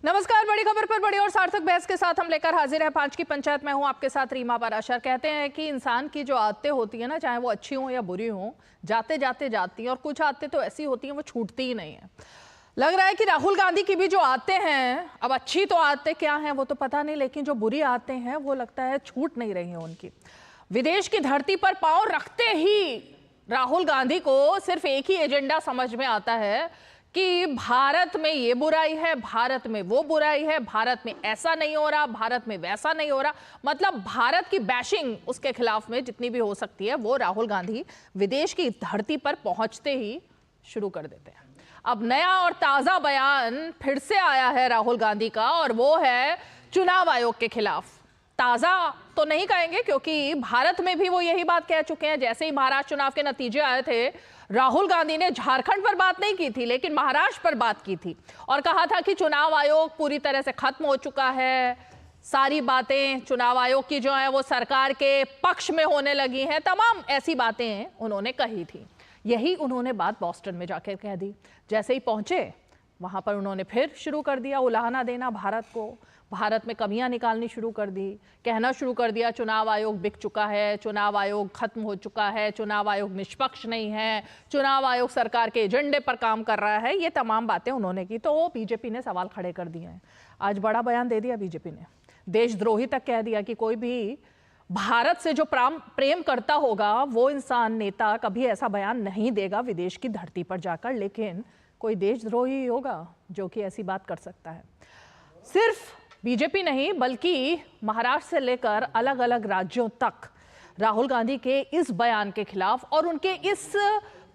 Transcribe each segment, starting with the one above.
नमस्कार। बड़ी खबर पर बड़ी और सार्थक बहस के साथ हम लेकर हाजिर हैं 5 की पंचायत में हूं आपके साथ रीमा पाराशर। कहते हैं कि इंसान की जो आदतें होती है ना, चाहे वो अच्छी हो या बुरी हो, जाते जाते जाती हैं, और कुछ आदतें तो ऐसी होती हैं वो छूटती ही नहीं है। लग रहा है कि राहुल गांधी की भी जो आदतें हैं, अब अच्छी तो आदतें क्या हैं वो तो पता नहीं, लेकिन जो बुरी आदतें हैं वो लगता है छूट नहीं रही हैं उनकी। विदेश की धरती पर पांव रखते ही राहुल गांधी को सिर्फ एक ही एजेंडा समझ में आता है कि भारत में ये बुराई है, भारत में वो बुराई है, भारत में ऐसा नहीं हो रहा, भारत में वैसा नहीं हो रहा। मतलब भारत की बैशिंग उसके खिलाफ में जितनी भी हो सकती है वो राहुल गांधी विदेश की धरती पर पहुंचते ही शुरू कर देते हैं। अब नया और ताजा बयान फिर से आया है राहुल गांधी का, और वो है चुनाव आयोग के खिलाफ। ताजा तो नहीं कहेंगे क्योंकि भारत में भी वो यही बात कह चुके हैं। जैसे ही महाराष्ट्र चुनाव के नतीजे आए थे, राहुल गांधी ने झारखंड पर बात नहीं की थी लेकिन महाराष्ट्र पर बात की थी और कहा था कि चुनाव आयोग पूरी तरह से खत्म हो चुका है, सारी बातें चुनाव आयोग की जो है वो सरकार के पक्ष में होने लगी हैं। तमाम ऐसी बातें उन्होंने कही थी। यही उन्होंने बात बॉस्टन में जाकर कह दी। जैसे ही पहुंचे वहां पर उन्होंने फिर शुरू कर दिया उलाहना देना भारत को, भारत में कमियां निकालनी शुरू कर दी, कहना शुरू कर दिया चुनाव आयोग बिक चुका है, चुनाव आयोग खत्म हो चुका है, चुनाव आयोग निष्पक्ष नहीं है, चुनाव आयोग सरकार के एजेंडे पर काम कर रहा है। ये तमाम बातें उन्होंने की तो बीजेपी ने सवाल खड़े कर दिए हैं। आज बड़ा बयान दे दिया बीजेपी ने, देशद्रोही तक कह दिया कि कोई भी भारत से जो प्रेम करता होगा वो इंसान, नेता कभी ऐसा बयान नहीं देगा विदेश की धरती पर जाकर, लेकिन कोई देशद्रोही होगा जो कि ऐसी बात कर सकता है। सिर्फ बीजेपी नहीं बल्कि महाराष्ट्र से लेकर अलग अलग राज्यों तक राहुल गांधी के इस बयान के खिलाफ और उनके इस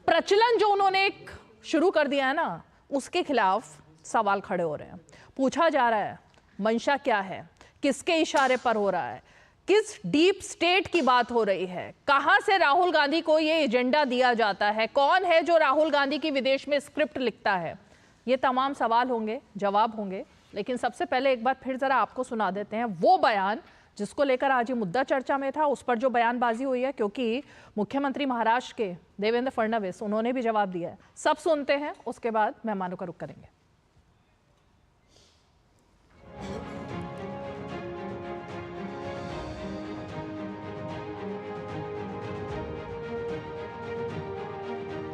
प्रचलन जो उन्होंने एक शुरू कर दिया है ना, उसके खिलाफ सवाल खड़े हो रहे हैं। पूछा जा रहा है मंशा क्या है, किसके इशारे पर हो रहा है, किस डीप स्टेट की बात हो रही है, कहां से राहुल गांधी को ये एजेंडा दिया जाता है, कौन है जो राहुल गांधी की विदेश में स्क्रिप्ट लिखता है। ये तमाम सवाल होंगे, जवाब होंगे, लेकिन सबसे पहले एक बार फिर जरा आपको सुना देते हैं वो बयान जिसको लेकर आज ये मुद्दा चर्चा में था, उस पर जो बयानबाजी हुई है, क्योंकि मुख्यमंत्री महाराष्ट्र के देवेंद्र फडणवीस उन्होंने भी जवाब दिया है। सब सुनते हैं, उसके बाद मेहमानों का रुख करेंगे।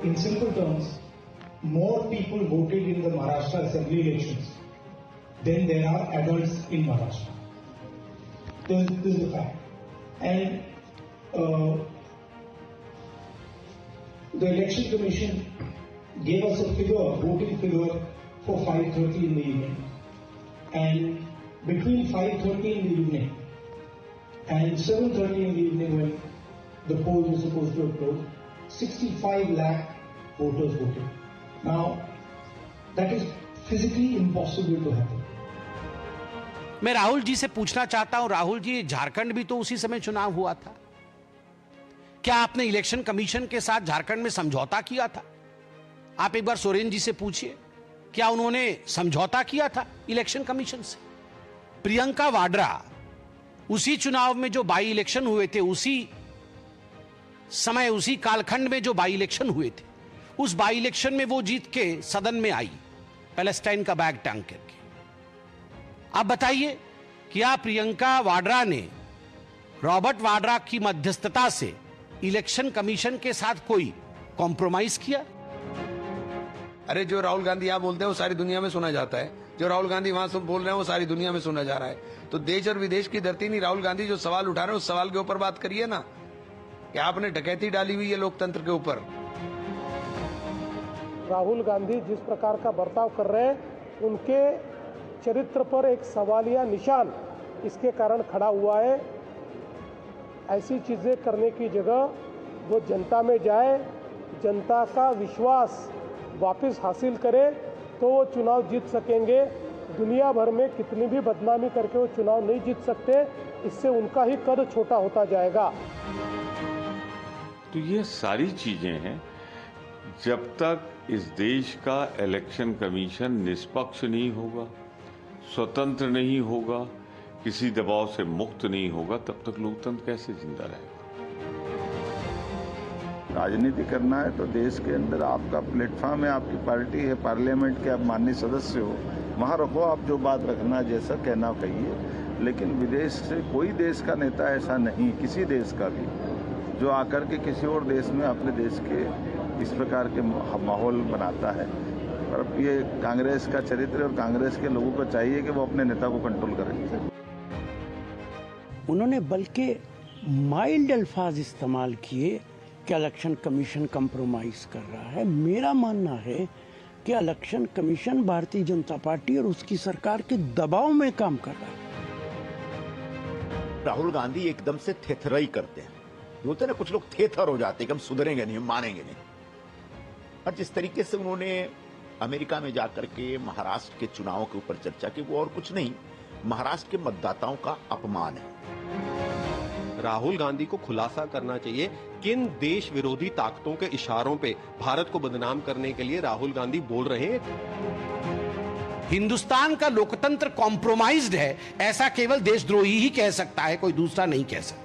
In simple terms, more people voted in the Maharashtra Assembly elections than there are adults in Maharashtra. This is the fact. And the Election Commission gave us a figure, voting figure for 5:30 in the evening. And between 5:30 in the evening and 7:30 in the evening when the polls were supposed to have closed, 65 lakh voters voted. Now, that is physically impossible to happen. मैं राहुल जी से पूछना चाहता हूं, राहुल जी, झारखंड भी तो उसी समय चुनाव हुआ था। क्या आपने इलेक्शन कमीशन के साथ झारखंड में समझौता किया था? आप एक बार सोरेन जी से पूछिए, क्या उन्होंने समझौता किया था इलेक्शन कमीशन से? प्रियंका वाड्रा, उसी चुनाव में जो बाई इलेक्शन हुए थे, उसी समय, उसी कालखंड में जो बाई इलेक्शन हुए थे, उस बाई इलेक्शन में वो जीत के सदन में आई, पैलेस्टाइन का बैग टांग करके। आप बताइए, क्या प्रियंका वाड्रा ने रॉबर्ट वाड्रा की मध्यस्थता से इलेक्शन कमीशन के साथ कोई कॉम्प्रोमाइज किया? अरे जो राहुल गांधी यहां बोलते हैं वो सारी दुनिया में सुना जाता है, जो राहुल गांधी वहां से बोल रहे हैं वो सारी दुनिया में सुना जा रहा है। तो देश और विदेश की धरती नहीं, राहुल गांधी जो सवाल उठा रहे हैं उस सवाल के ऊपर बात करिए ना, कि आपने डकैती डाली हुई है लोकतंत्र के ऊपर। राहुल गांधी जिस प्रकार का बर्ताव कर रहे हैं, उनके चरित्र पर एक सवालिया निशान इसके कारण खड़ा हुआ है। ऐसी चीज़ें करने की जगह वो जनता में जाए, जनता का विश्वास वापस हासिल करे तो वो चुनाव जीत सकेंगे। दुनिया भर में कितनी भी बदनामी करके वो चुनाव नहीं जीत सकते, इससे उनका ही कद छोटा होता जाएगा। तो ये सारी चीजें हैं, जब तक इस देश का इलेक्शन कमीशन निष्पक्ष नहीं होगा, स्वतंत्र नहीं होगा, किसी दबाव से मुक्त नहीं होगा, तब तक लोकतंत्र कैसे जिंदा रहेगा? राजनीति करना है तो देश के अंदर आपका प्लेटफॉर्म है, आपकी पार्टी है, पार्लियामेंट के आप माननीय सदस्य हो, वहाँ रखो, आप जो बात रखना, जैसा कहना कहिए, लेकिन विदेश से कोई देश का नेता ऐसा नहीं, किसी देश का भी, जो आकर के किसी और देश में अपने देश के इस प्रकार के माहौल बनाता है। पर ये कांग्रेस का चरित्र और कांग्रेस के लोगों को चाहिए कि वो अपने नेता को कंट्रोल करें। उन्होंने बल्कि माइल्ड अल्फाज इस्तेमाल किए कि इलेक्शन कमीशन कंप्रोमाइज कर रहा है। मेरा मानना है कि election commission Bharatiya Janata party और उसकी सरकार के दबाव में काम कर रहा है। राहुल गांधी एकदम से थेथराई करते हैं, बोलते ना कुछ लोग थेथर हो जाते हैं कि हम सुधरेंगे नहीं, हम मानेंगे नहीं। और जिस तरीके से उन्होंने अमेरिका में जाकर के महाराष्ट्र के चुनावों के ऊपर चर्चा की, वो और कुछ नहीं, महाराष्ट्र के मतदाताओं का अपमान है। राहुल गांधी को खुलासा करना चाहिए किन देश विरोधी ताकतों के इशारों पे भारत को बदनाम करने के लिए राहुल गांधी बोल रहे हैं। हिंदुस्तान का लोकतंत्र कॉम्प्रोमाइज्ड है, ऐसा केवल देशद्रोही ही कह सकता है, कोई दूसरा नहीं कह सकता।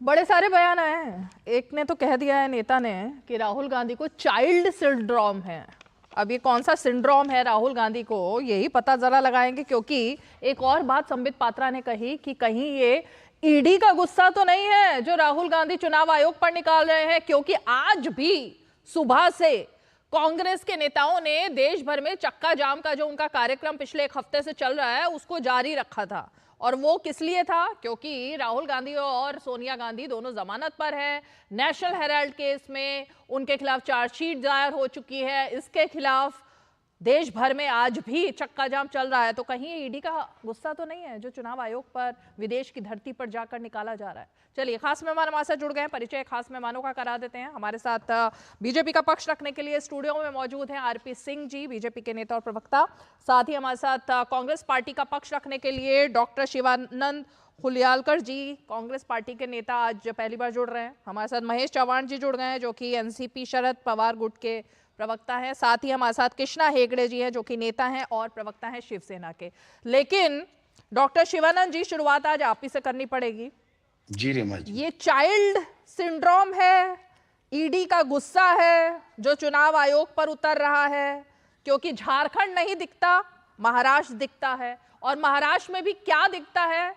बड़े सारे बयान आए हैं। एक ने तो कह दिया है नेता ने कि राहुल गांधी को चाइल्ड सिंड्रोम है। अब ये कौन सा सिंड्रोम है राहुल गांधी को, यही पता जरा लगाएंगे, क्योंकि एक और बात संबित पात्रा ने कही कि कहीं ये ईडी का गुस्सा तो नहीं है जो राहुल गांधी चुनाव आयोग पर निकाल रहे हैं, क्योंकि आज भी सुबह से कांग्रेस के नेताओं ने देश भर में चक्का जाम का जो उनका कार्यक्रम पिछले एक हफ्ते से चल रहा है उसको जारी रखा था। और वो किस लिए था? क्योंकि राहुल गांधी और सोनिया गांधी दोनों जमानत पर हैं। नेशनल हेराल्ड केस में उनके खिलाफ चार्जशीट दायर हो चुकी है। इसके खिलाफ देश भर में आज भी चक्का जाम चल रहा है। तो कहीं ईडी का गुस्सा तो नहीं है जो चुनाव आयोग पर विदेश की धरती पर जाकर निकाला जा रहा है। चलिए, खास मेहमान हमारे साथ जुड़ गए हैं, परिचय खास मेहमानों का करा देते हैं। हमारे साथ बीजेपी का पक्ष रखने के लिए स्टूडियो में मौजूद हैं आरपी सिंह जी, बीजेपी के नेता और प्रवक्ता। साथ ही हमारे साथ कांग्रेस पार्टी का पक्ष रखने के लिए डॉक्टर शिवानंद हुलियालकर जी, कांग्रेस पार्टी के नेता, आज पहली बार जुड़ रहे हैं। हमारे साथ महेश चौहान जी जुड़ गए हैं जो कि एनसीपी शरद पवार गुट के प्रवक्ता हैं। साथ ही हमारे साथ कृष्णा हेगड़े जी हैं जो कि नेता हैं और प्रवक्ता हैं शिवसेना के। लेकिन डॉक्टर शिवानंद जी, शुरुआत आज आप ही से करनी पड़ेगी। जी रेमा जी, ये चाइल्ड सिंड्रोम है, ईडी का गुस्सा है जो चुनाव आयोग पर उतर रहा है, क्योंकि झारखंड नहीं दिखता, महाराष्ट्र दिखता है। और महाराष्ट्र में भी क्या दिखता है?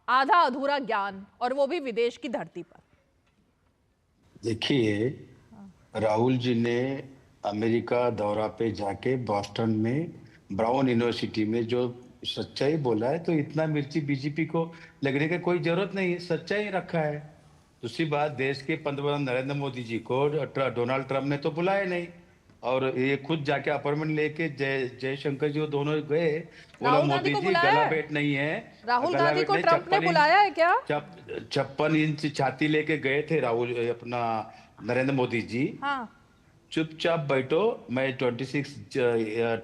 आधा अधूरा ज्ञान, और वो भी विदेश की धरती पर। देखिए, राहुल जी ने अमेरिका दौरा पे जाके बॉस्टन में ब्राउन यूनिवर्सिटी में जो सच्चाई बोला है, तो इतना मिर्ची बीजेपी को लगने की कोई जरूरत नहीं है, सच्चाई रखा है। दूसरी बात, देश के पंतप्रधान नरेंद्र मोदी जी को डोनाल्ड ट्रंप ने तो बुलाया नहीं, और ये खुद जाके अपॉइंटमेंट लेके जयशंकर जी दोनों गए। बोला मोदी जी गला भेंट नहीं है। राहुल गांधी को ट्रंप ने बुलाया है क्या? 56 इंच छाती लेके गए थे राहुल अपना नरेंद्र मोदी जी। हाँ। चुपचाप बैठो, मैं 26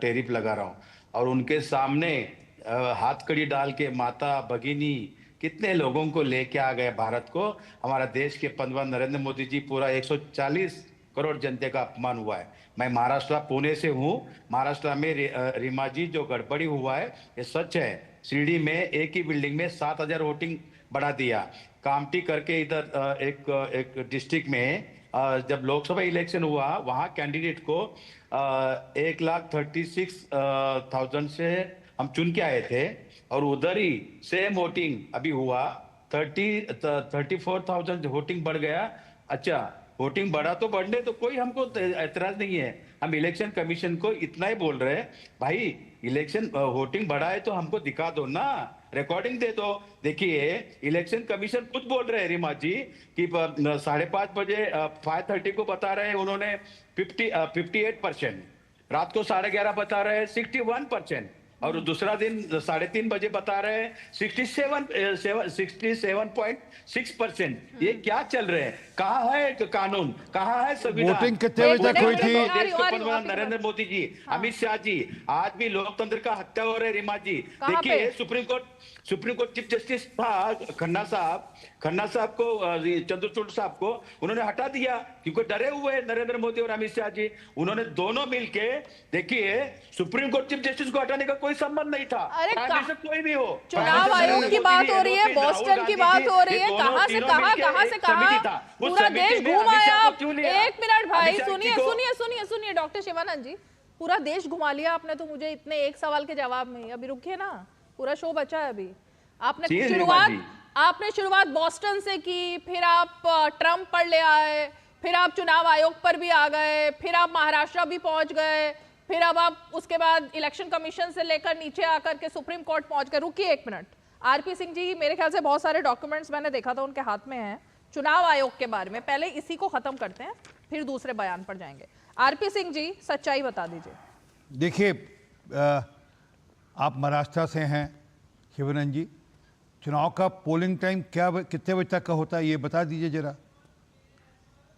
टेरिफ लगा रहा हूँ, और उनके सामने हाथ कड़ी डाल के माता भगिनी कितने लोगों को लेके आ गए भारत को। हमारा देश के पंतप्रधान नरेंद्र मोदी जी, पूरा 140 करोड़ जनता का अपमान हुआ है। मैं महाराष्ट्र पुणे से हूँ। महाराष्ट्र में रीमा जी जो गड़बड़ी हुआ है ये सच है। शिरडी में एक ही बिल्डिंग में 7000 वोटिंग बढ़ा दिया। कामठी करके इधर एक डिस्ट्रिक्ट में जब लोकसभा इलेक्शन हुआ, वहां कैंडिडेट को 1,36,000 से हम चुन के आए थे, और उधर ही सेम वोटिंग अभी हुआ 34,000 वोटिंग बढ़ गया। अच्छा, वोटिंग बढ़ा तो बढ़ने, तो कोई हमको एतराज नहीं है। हम इलेक्शन कमीशन को इतना ही बोल रहे हैं, भाई इलेक्शन वोटिंग बढ़ा है तो हमको दिखा दो ना, रिकॉर्डिंग दे दो। देखिए, इलेक्शन कमीशन खुद बोल रहे हैं रीमा जी कि 5:30 बजे 5:30 को बता रहे हैं उन्होंने 58%, रात को 11:30 बता रहे हैं 61%, और दूसरा दिन 3:30 बजे बता रहे हैं 67.6%। ये क्या चल रहे हैं? कहाँ है कानून, कहाँ है संविधान? वोटिंग कितने बजे तक हुई थी? देश को पंतप्रधान नरेंद्र मोदी जी, अमित शाह जी, आज भी लोकतंत्र का हत्या हो रहा है रीमा जी। देखिए, सुप्रीम कोर्ट चीफ जस्टिस था खन्ना साहब को, चंद्रचूड़ साहब को उन्होंने हटा दिया क्योंकि डरे हुए नरेंद्र मोदी और अमित शाह जी। उन्होंने दोनों मिलके, देखिए, सुप्रीम कोर्ट चीफ जस्टिस को हटाने का कोई संबंध नहीं था। अरे प्राइम मिनिस्टर कोई भी हो, चुनाव आयोग की बात हो रही है, बॉस्टन की बात हो रही है, कहां से कहां पूरा देश घूम आया आप। एक मिनट भाई, सुनिए सुनिए सुनिए सुनिए डॉक्टर शिवानंद जी, पूरा देश घुमा लिया आपने तो मुझे इतने एक सवाल के जवाब में। अभी रुकिए ना, पूरा शो बचा है अभी। आपने शुरुआत बॉस्टन से की, फिर आप ट्रंप पर ले आए, फिर आप चुनाव आयोग पर भी आ गए, फिर आप महाराष्ट्र भी पहुंच गए, फिर अब आप उसके बाद इलेक्शन कमीशन से लेकर नीचे आकर के सुप्रीम कोर्ट पहुंच गए। रुकिए एक मिनट, आरपी सिंह जी, मेरे ख्याल से बहुत सारे डॉक्यूमेंट्स मैंने देखा था उनके हाथ में हैं चुनाव आयोग के बारे में। पहले इसी को खत्म करते हैं, फिर दूसरे बयान पर जाएंगे। आरपी सिंह जी, सच्चाई बता दीजिए। देखिए, आप महाराष्ट्र से हैं शिवानंद जी, चुनाव का पोलिंग टाइम कितने बजे तक का होता है ये बता दीजिए जरा।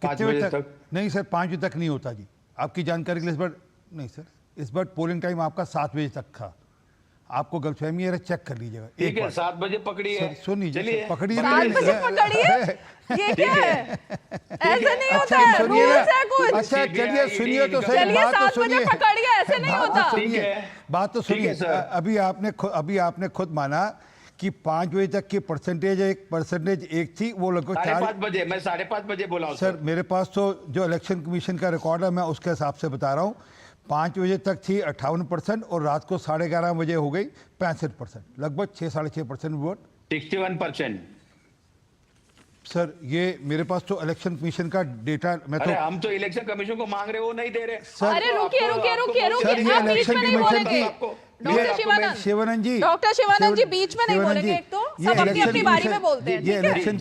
कितने बजे तक? नहीं सर, 5 बजे तक नहीं होता जी, आपकी जानकारी के लिए। इस बार नहीं सर, इस बार पोलिंग टाइम आपका 7 बजे तक था। आपको गलतफहमी है, चेक कर लीजिएगा। ठीक है, 7 बजे पकड़ी है, सुनिए, पकड़िए, 7 बजे पकड़िए, ये क्या है? ऐसे नहीं होता है, रूल्स है कुछ। अच्छा चलिए सुनिए तो सही, चलिए 7 बजे पकड़िए, ऐसे नहीं होता। बात तो सुनिए। अभी आपने खुद माना कि 5 बजे तक की परसेंटेज एक थी, वो लगभग 5:30 बजे, मैं 5:30 बजे बोला हूं सर। मेरे पास तो जो इलेक्शन कमीशन का रिकॉर्ड है, मैं उसके हिसाब से बता रहा हूँ। 5 बजे तक थी 58% और रात को 11:30 बजे हो गई 65%, लगभग 6-6.5% वोट। 61%। सर ये मेरे पास तो इलेक्शन कमीशन का डेटा, मैं तो हम तो इलेक्शन कमीशन को मांग रहे, वो नहीं दे रहे। अरे रुकिए, ये इलेक्शन कमीशन की डॉक्टर शिवानंद जी, बीच में नहीं बोलेंगे। एक तो सब अपनी बारी में बोलते हैं। ये इलेक्शन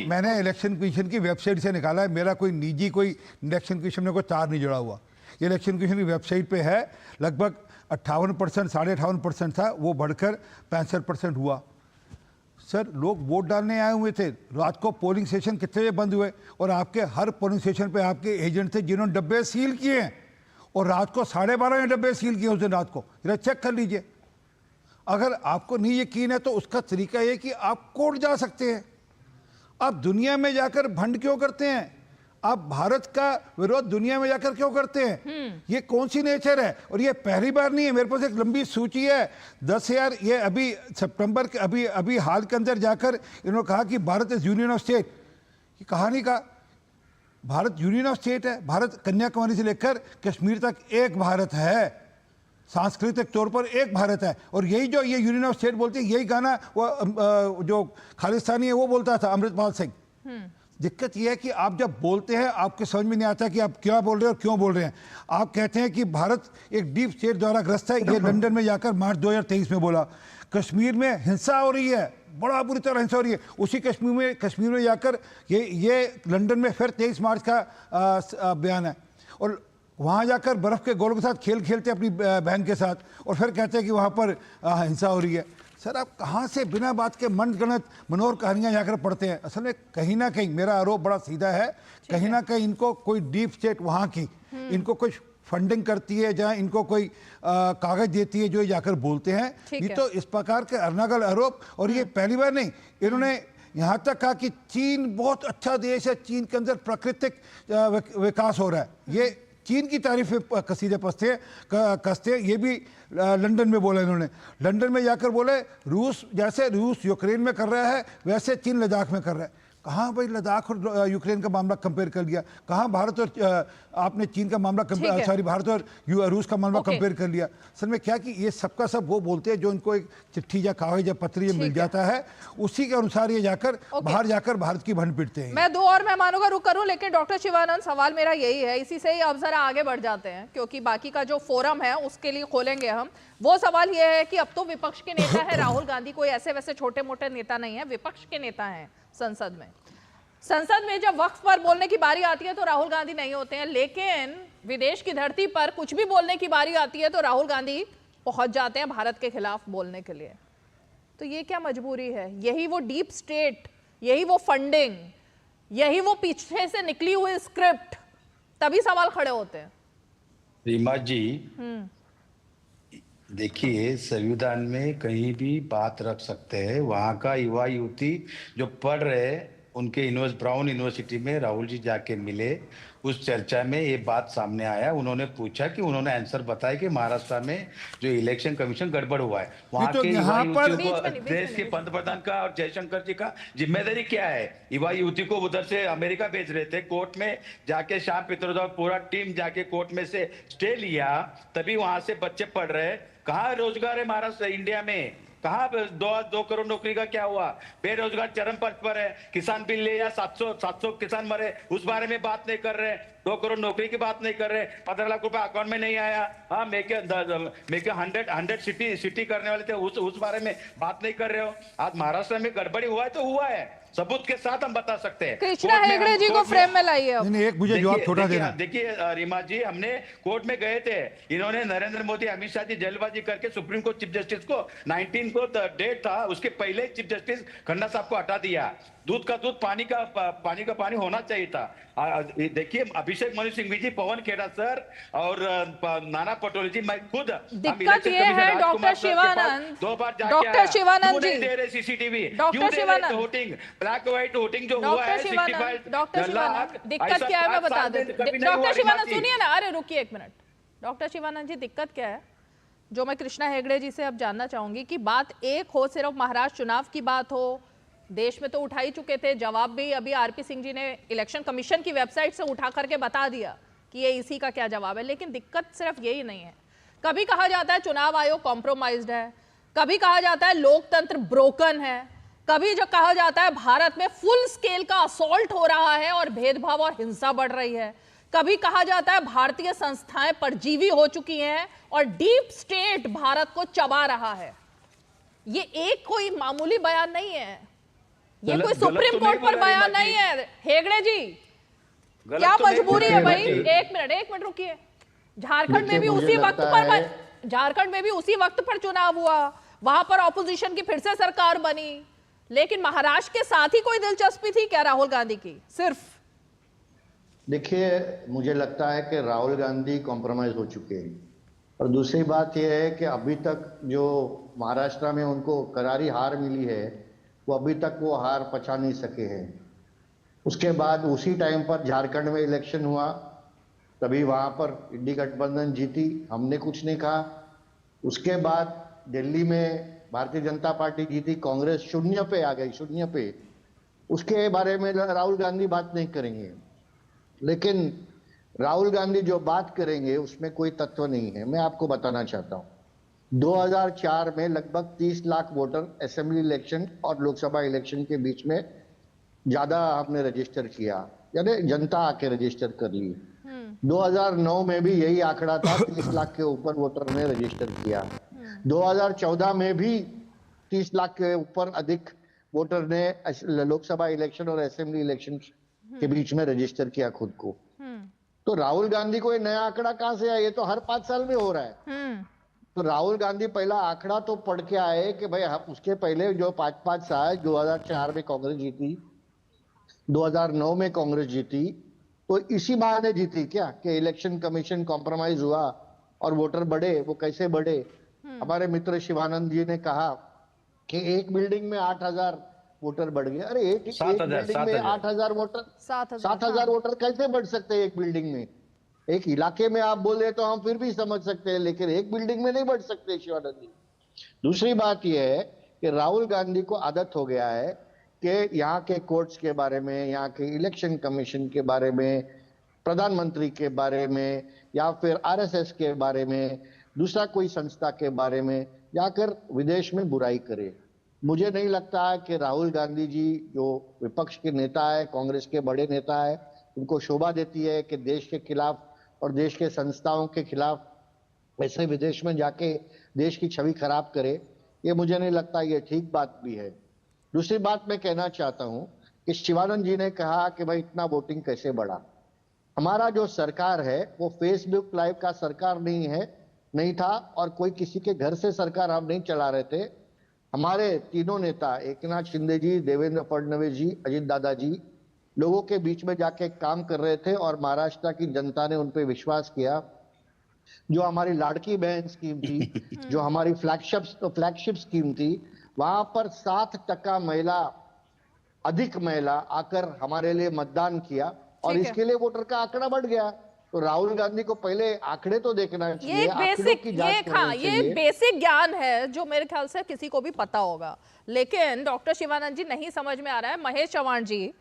मैंने इलेक्शन कमीशन की वेबसाइट से निकाला है, मेरा कोई निजी कोई इलेक्शन कमीशन में कोई तार नहीं जुड़ा हुआ। ये इलेक्शन कमीशन की वेबसाइट पे है, लगभग 58%, 58.5% था, वो बढ़कर 65% हुआ। सर लोग वोट डालने आए हुए थे, रात को पोलिंग स्टेशन कितने बजे बंद हुए, और आपके हर पोलिंग स्टेशन पे आपके एजेंट थे जिन्होंने डब्बे सील किए हैं, और रात को 12:30 डब्बे सील किए उस दिन रात को। जरा चेक कर लीजिए। अगर आपको नहीं यकीन है तो उसका तरीका ये कि आप कोर्ट जा सकते हैं। आप दुनिया में जाकर भंड क्यों करते हैं? आप भारत का विरोध दुनिया में जाकर क्यों करते हैं? ये कौन सी नेचर है? और ये पहली बार नहीं है, मेरे पास एक लंबी सूची है 10,000। ये अभी सितंबर के अभी हाल के अंदर जाकर इन्होंने कहा कि Bharat is union of state. ये कहा नहीं कहा, भारत यूनियन ऑफ स्टेट है। भारत कन्याकुमारी से लेकर कश्मीर तक एक भारत है, सांस्कृतिक तौर पर एक भारत है। और यही जो ये यूनियन ऑफ स्टेट बोलते हैं, यही गाना वो जो खालिस्तानी है वो बोलता था, अमृतपाल सिंह। दिक्कत यह है कि आप जब बोलते हैं आपके समझ में नहीं आता कि आप क्या बोल रहे हैं और क्यों बोल रहे हैं। आप कहते हैं कि भारत एक डीप स्टेट द्वारा ग्रस्त है, ये लंदन में जाकर मार्च 2023 में बोला। कश्मीर में हिंसा हो रही है, बड़ा बुरी तरह हिंसा हो रही है, उसी कश्मीर में जाकर ये लंदन में फिर 23 मार्च का बयान है। और वहाँ जाकर बर्फ़ के गोलों के साथ खेल खेलते अपनी बहन के साथ, और फिर कहते हैं कि वहाँ पर हिंसा हो रही है। सर आप कहाँ से बिना बात के मनगढ़ंत मनोहर कहानियाँ जाकर पढ़ते हैं? असल में कहीं ना कहीं मेरा आरोप बड़ा सीधा है, कहीं ना कहीं इनको कोई डीप स्टेट वहाँ की इनको कुछ फंडिंग करती है, जहाँ इनको कोई कागज देती है जो जाकर बोलते हैं। ये तो इस प्रकार के अरनागल आरोप, और ये पहली बार नहीं, इन्होंने यहाँ तक कहा कि चीन बहुत अच्छा देश है, चीन के अंदर प्राकृतिक विकास हो रहा है। ये चीन की तारीफ कसीदे कसते हैं। ये भी लंदन में बोला इन्होंने। लंदन में जाकर बोले जैसे रूस यूक्रेन में कर रहा है वैसे चीन लद्दाख में कर रहा है। कहाँ भाई लद्दाख और यूक्रेन का मामला कंपेयर कर लिया? कहाँ भारत और आपने चीन का मामला भारत और रूस का मामला कंपेयर कर लिया? असल में क्या कि ये सबका सब वो बोलते हैं जो इनको एक चिट्ठी या कागज या पत्र ये मिल जाता है, उसी के अनुसार ये जाकर बाहर जाकर भारत की भंड पीटते हैं। मैं 2 और मेहमानों का रुख करूं, लेकिन डॉक्टर शिवानंद सवाल मेरा यही है, इसी से ही अब जरा आगे बढ़ जाते हैं क्योंकि बाकी का जो फोरम है उसके लिए खोलेंगे हम। वो सवाल ये है कि अब तो विपक्ष के नेता है राहुल गांधी, कोई ऐसे वैसे छोटे मोटे नेता नहीं है, विपक्ष के नेता हैं संसद में जब वक्फ पर बोलने की बारी आती है तो राहुल गांधी नहीं होते हैं, लेकिन विदेश की धरती पर कुछ भी बोलने की बारी आती है तो राहुल गांधी पहुंच जाते हैं भारत के खिलाफ बोलने के लिए। तो ये क्या मजबूरी है? यही वो डीप स्टेट, यही वो फंडिंग, यही वो पीछे से निकली हुई स्क्रिप्ट, तभी सवाल खड़े होते हैं। रीमा जी देखिए, संविधान में कहीं भी बात रख सकते हैं। वहां का युवा युवती जो पढ़ रहे, उनके ब्राउन यूनिवर्सिटी में राहुल जी जाके मिले उस चर्चा में ये बात सामने आया। उन्होंने पूछा कि उन्होंने आंसर बताया कि महाराष्ट्र में जो इलेक्शन कमीशन गड़बड़ हुआ है, वहां तो के यहाँ युवा पर- युवतियों को देश के पंतप्रधान का और जयशंकर जी का जिम्मेदारी क्या है? युवा युवती को उधर से अमेरिका भेज रहे थे, कोर्ट में जाके श्याम पित्रोदा पूरा टीम जाके कोर्ट में से स्टे लिया, तभी वहां से बच्चे पढ़ रहे। कहाँ रोजगार है महाराष्ट्र इंडिया में? कहाँ 2 करोड़ नौकरी का क्या हुआ? बेरोजगार चरम पथ पर है। किसान बिल ले या 700 किसान मरे, उस बारे में बात नहीं कर रहे। 2 करोड़ नौकरी की बात नहीं कर रहे। 15 लाख रुपए अकाउंट में नहीं आया। हाँ, मेक 100 सिटी करने वाले थे, उस बारे में बात नहीं कर रहे हो। आज महाराष्ट्र में गड़बड़ी हुआ है तो हुआ है, सबूत के साथ हम बता सकते हैं। कृष्णा हेगड़े जी को फ्रेम में लाइए अब। नहीं, एक मुझे जवाब छोटा देना। देखिए रीमा जी, हमने कोर्ट में गए थे, इन्होंने नरेंद्र मोदी अमित शाह जी जल्दबाजी करके सुप्रीम कोर्ट चीफ जस्टिस को 19 को डेट था, उसके पहले चीफ जस्टिस खन्ना साहब को हटा दिया। दूध का दूध पानी का पानी होना चाहिए था। देखिए अभिषेक मनु सिंघवी जी, पवन खेड़ा सर और नाना पटोले जी, मैं खुद दिक्कत ये है डॉक्टर शिवानंद, 2 बार जाके डॉक्टर शिवानंद जी, दे रहे CCTV, doctor Shivanand, voting black white voting जो हुआ है 65 डॉक्टर शिवानंद, दिक्कत क्या है मैं बता देती हूँ। डॉक्टर शिवानंद सुनिए ना, अरे रुकिए एक मिनट। डॉक्टर शिवानंद जी, दिक्कत क्या है जो मैं कृष्णा हेगड़े जी से अब जानना चाहूंगी कि बात एक हो, सिर्फ महाराष्ट्र चुनाव की बात हो, देश में तो उठा ही चुके थे, जवाब भी अभी आरपी सिंह जी ने इलेक्शन कमीशन की वेबसाइट से उठा करके बता दिया कि ये इसी का क्या जवाब है। लेकिन दिक्कत सिर्फ यही नहीं है। कभी कहा जाता है चुनाव आयोग कॉम्प्रोमाइज्ड है, कभी कहा जाता है लोकतंत्र ब्रोकन है, कभी जो कहा जाता है भारत में फुल स्केल का असॉल्ट हो रहा है और भेदभाव और हिंसा बढ़ रही है, कभी कहा जाता है भारतीय संस्थाएं परजीवी हो चुकी हैं और डीप स्टेट भारत को चबा रहा है। ये एक कोई मामूली बयान नहीं है, ये कोई सुप्रीम कोर्ट पर बयान नहीं है। हेगड़े जी, क्या मजबूरी है भाई? एक मिनट रुकिए। झारखंड में भी उसी वक्त पर चुनाव हुआ, वहां पर ऑपोजिशन की फिर से सरकार बनी, लेकिन महाराष्ट्र के साथ ही कोई दिलचस्पी थी क्या राहुल गांधी की? सिर्फ देखिए, मुझे लगता है कि राहुल गांधी कॉम्प्रोमाइज हो चुके हैं। और दूसरी बात यह है कि अभी तक जो महाराष्ट्र में उनको करारी हार मिली है, वो अभी तक वो हार पचा नहीं सके हैं। उसके बाद उसी टाइम पर झारखंड में इलेक्शन हुआ, तभी वहां पर इंडी गठबंधन जीती, हमने कुछ नहीं कहा। उसके बाद दिल्ली में भारतीय जनता पार्टी जीती, कांग्रेस 0 पे आ गई, 0 पे। उसके बारे में राहुल गांधी बात नहीं करेंगे, लेकिन राहुल गांधी जो बात करेंगे उसमें कोई तत्व नहीं है। मैं आपको बताना चाहता हूं, 2004 में लगभग 30 लाख वोटर असेंबली इलेक्शन और लोकसभा इलेक्शन के बीच में ज्यादा हमने रजिस्टर किया, यानी जनता आके रजिस्टर कर ली। 2009 में भी यही आंकड़ा था, 30 लाख के ऊपर वोटर ने रजिस्टर किया। 2014 में भी 30 लाख के ऊपर अधिक वोटर ने लोकसभा इलेक्शन और असेंबली इलेक्शन के बीच में रजिस्टर किया खुद को। तो राहुल गांधी को ये नया आंकड़ा कहां से आया? ये तो हर 5 साल में हो रहा है। तो राहुल गांधी पहला आंकड़ा तो पढ़ के आए कि भाई उसके पहले जो 5-5 साल, 2004 में कांग्रेस जीती, 2009 में कांग्रेस जीती, तो इसी बहाने जीती क्या कि इलेक्शन कमीशन कॉम्प्रोमाइज हुआ और वोटर बढ़े। वो कैसे बढ़े? हमारे मित्र शिवानंद जी ने कहा कि एक बिल्डिंग में 8,000 वोटर बढ़ गए। अरे एक बिल्डिंग में 8,000 वोटर, 7,000 वोटर कैसे बढ़ सकते हैं एक बिल्डिंग में? एक इलाके में आप बोल रहे तो हम फिर भी समझ सकते हैं, लेकिन एक बिल्डिंग में नहीं बढ़ सकते शिवानंद जी। दूसरी बात यह है कि राहुल गांधी को आदत हो गया है कि यहाँ के कोर्ट्स के बारे में, यहाँ के इलेक्शन कमीशन के बारे में, प्रधानमंत्री के बारे में, या फिर आरएसएस के बारे में, दूसरा कोई संस्था के बारे में जाकर विदेश में बुराई करे। मुझे नहीं लगता है कि राहुल गांधी जी जो विपक्ष के नेता है, कांग्रेस के बड़े नेता है, उनको शोभा देती है कि देश के खिलाफ और देश के संस्थाओं के खिलाफ ऐसे विदेश में जाके देश की छवि खराब करे। ये मुझे नहीं लगता ये ठीक बात भी है। दूसरी बात मैं कहना चाहता हूं कि शिवानंद जी ने कहा कि भाई इतना वोटिंग कैसे बढ़ा। हमारा जो सरकार है वो फेसबुक लाइव का सरकार नहीं था और कोई किसी के घर से सरकार हम नहीं चला रहे थे। हमारे तीनों नेता, एकनाथ शिंदे जी, देवेंद्र फडणवीस जी, अजित दादा जी, लोगों के बीच में जाके काम कर रहे थे और महाराष्ट्र की जनता ने उन पे विश्वास किया। जो हमारी लाड़की बहन स्कीम थी, जो हमारी फ्लैगशिप स्कीम थी, वहां पर 7% अधिक महिला आकर हमारे लिए मतदान किया और इसके लिए वोटर का आंकड़ा बढ़ गया। तो राहुल गांधी को पहले आंकड़े तो देखना चाहिए, आंकड़ों की जांच करनी चाहिए। ये बेसिक ज्ञान है जो मेरे ख्याल से किसी को भी पता होगा, लेकिन डॉक्टर शिवानंद जी नहीं समझ में आ रहा है। महेश चव्हाण जी,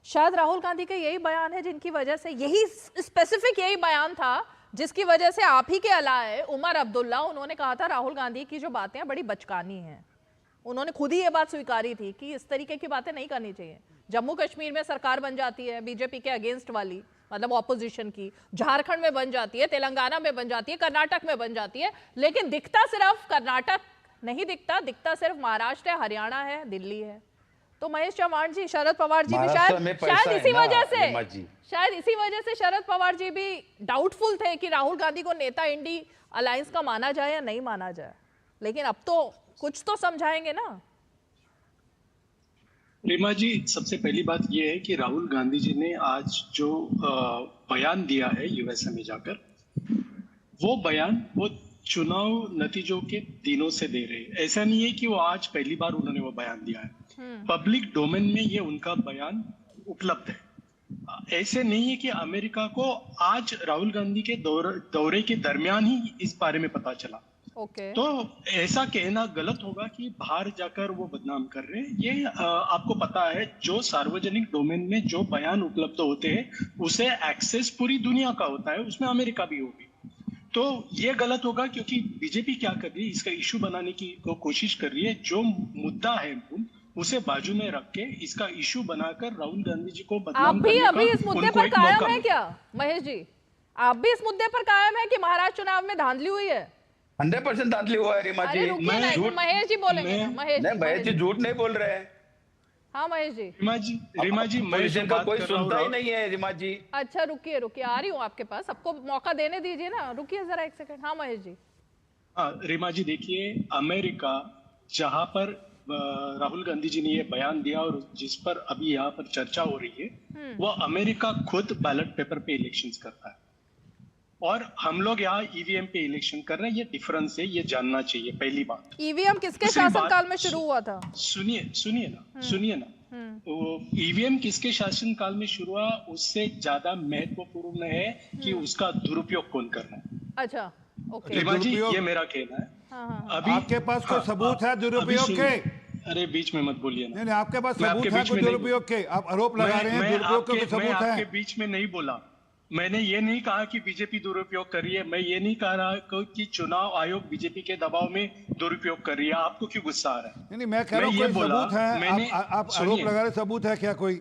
शायद राहुल गांधी का यही बयान है जिनकी वजह से, यही स्पेसिफिक यही बयान था जिसकी वजह से आप ही के अलाए उमर अब्दुल्ला, उन्होंने कहा था राहुल गांधी की जो बातें हैं बड़ी बचकानी हैं। उन्होंने खुद ही ये बात स्वीकारी थी कि इस तरीके की बातें नहीं करनी चाहिए। जम्मू कश्मीर में सरकार बन जाती है बीजेपी के अगेंस्ट वाली, मतलब ऑपोजिशन की, झारखंड में बन जाती है, तेलंगाना में बन जाती है, कर्नाटक में बन जाती है, लेकिन दिखता सिर्फ कर्नाटक नहीं दिखता, दिखता सिर्फ महाराष्ट्र है, हरियाणा है, दिल्ली है। तो महेश चव्हाण जी, शरद पवार जी भी शायद इसी वजह से शरद पवार जी भी डाउटफुल थे कि राहुल गांधी को नेता इंडी अलायंस का माना जाए या नहीं माना जाए। लेकिन अब तो कुछ तो समझाएंगे ना। रीमा जी, सबसे पहली बात यह है कि राहुल गांधी जी ने आज जो बयान दिया है यूएसए में जाकर, वो बयान वो चुनाव नतीजों के दिनों से दे रहे हैं। ऐसा नहीं है कि वो आज पहली बार उन्होंने वो बयान दिया है, पब्लिक डोमेन में ये उनका बयान उपलब्ध है। ऐसे नहीं है कि अमेरिका को आज राहुल गांधी के दौरे के दरमियान ही इस बारे में पता चला। तो ऐसा कहना गलत होगा कि बाहर जाकर वो बदनाम कर रहे हैं। ये आपको पता है, जो सार्वजनिक डोमेन में जो बयान उपलब्ध होते हैं उसे एक्सेस पूरी दुनिया का होता है, उसमें अमेरिका भी होगी। तो ये गलत होगा, क्योंकि बीजेपी क्या कर रही है, इसका इशू बनाने की कोशिश कर रही है। जो मुद्दा है उसे बाजू में रख के इसका इशू बनाकर राहुल गांधी जी को बदनाम करने का अभी इस मुद्दे पर कायम है क्या महेश जी? आप भी इस मुद्दे पर कायम है कि महाराष्ट्र चुनाव में धांधली हुई है? 100% धांधली हुआ है रीमा जी। महेश जी बोलेंगे। महेश जी झूठ नहीं बोल रहे हैं। हाँ महेश जी। रीमा जी का कोई सुनता ही नहीं है रीमा जी। अच्छा रुकिए, आ रही हूँ आपके पास, सबको मौका देने दीजिए ना, रुकिए जरा एक सेकंड। हाँ महेश जी। हाँ रीमा जी, देखिए, अमेरिका जहां पर राहुल गांधी जी ने ये बयान दिया और जिस पर अभी यहाँ पर चर्चा हो रही है, वो अमेरिका खुद बैलेट पेपर पे इलेक्शंस करता है और हम लोग यहाँ ईवीएम पे इलेक्शन कर रहे हैं। ये डिफरेंस है, ये जानना चाहिए पहली बात। ईवीएम किसके शासनकाल में शुरू हुआ था? सुनिए ना। ईवीएम किसके शासनकाल में शुरू हुआ, उससे ज्यादा महत्वपूर्ण है कि उसका दुरुपयोग कौन कर रहा है। अच्छा, ओके रीमा जी, ये मेरा कहना है। अभी आपके पास कोई सबूत है दुरुपयोग के? अरे बीच में मत बोलिए ना। नहीं, आपके पास सबूत है कोई दुरुपयोग के? आप आरोप लगा रहे हैं, दुरुपयोग के सबूत है? आपके बीच में नहीं बोला। मैंने ये नहीं कहा कि बीजेपी दुरुपयोग कर रही है। मैं ये नहीं कह रहा कि चुनाव आयोग बीजेपी के दबाव में दुरुपयोग कर रही है। आपको क्यों गुस्सा आ रहा है? नहीं, मैं कह रहा हूँ कोई सबूत है। आप आरोप लगा रहे, सबूत है क्या कोई?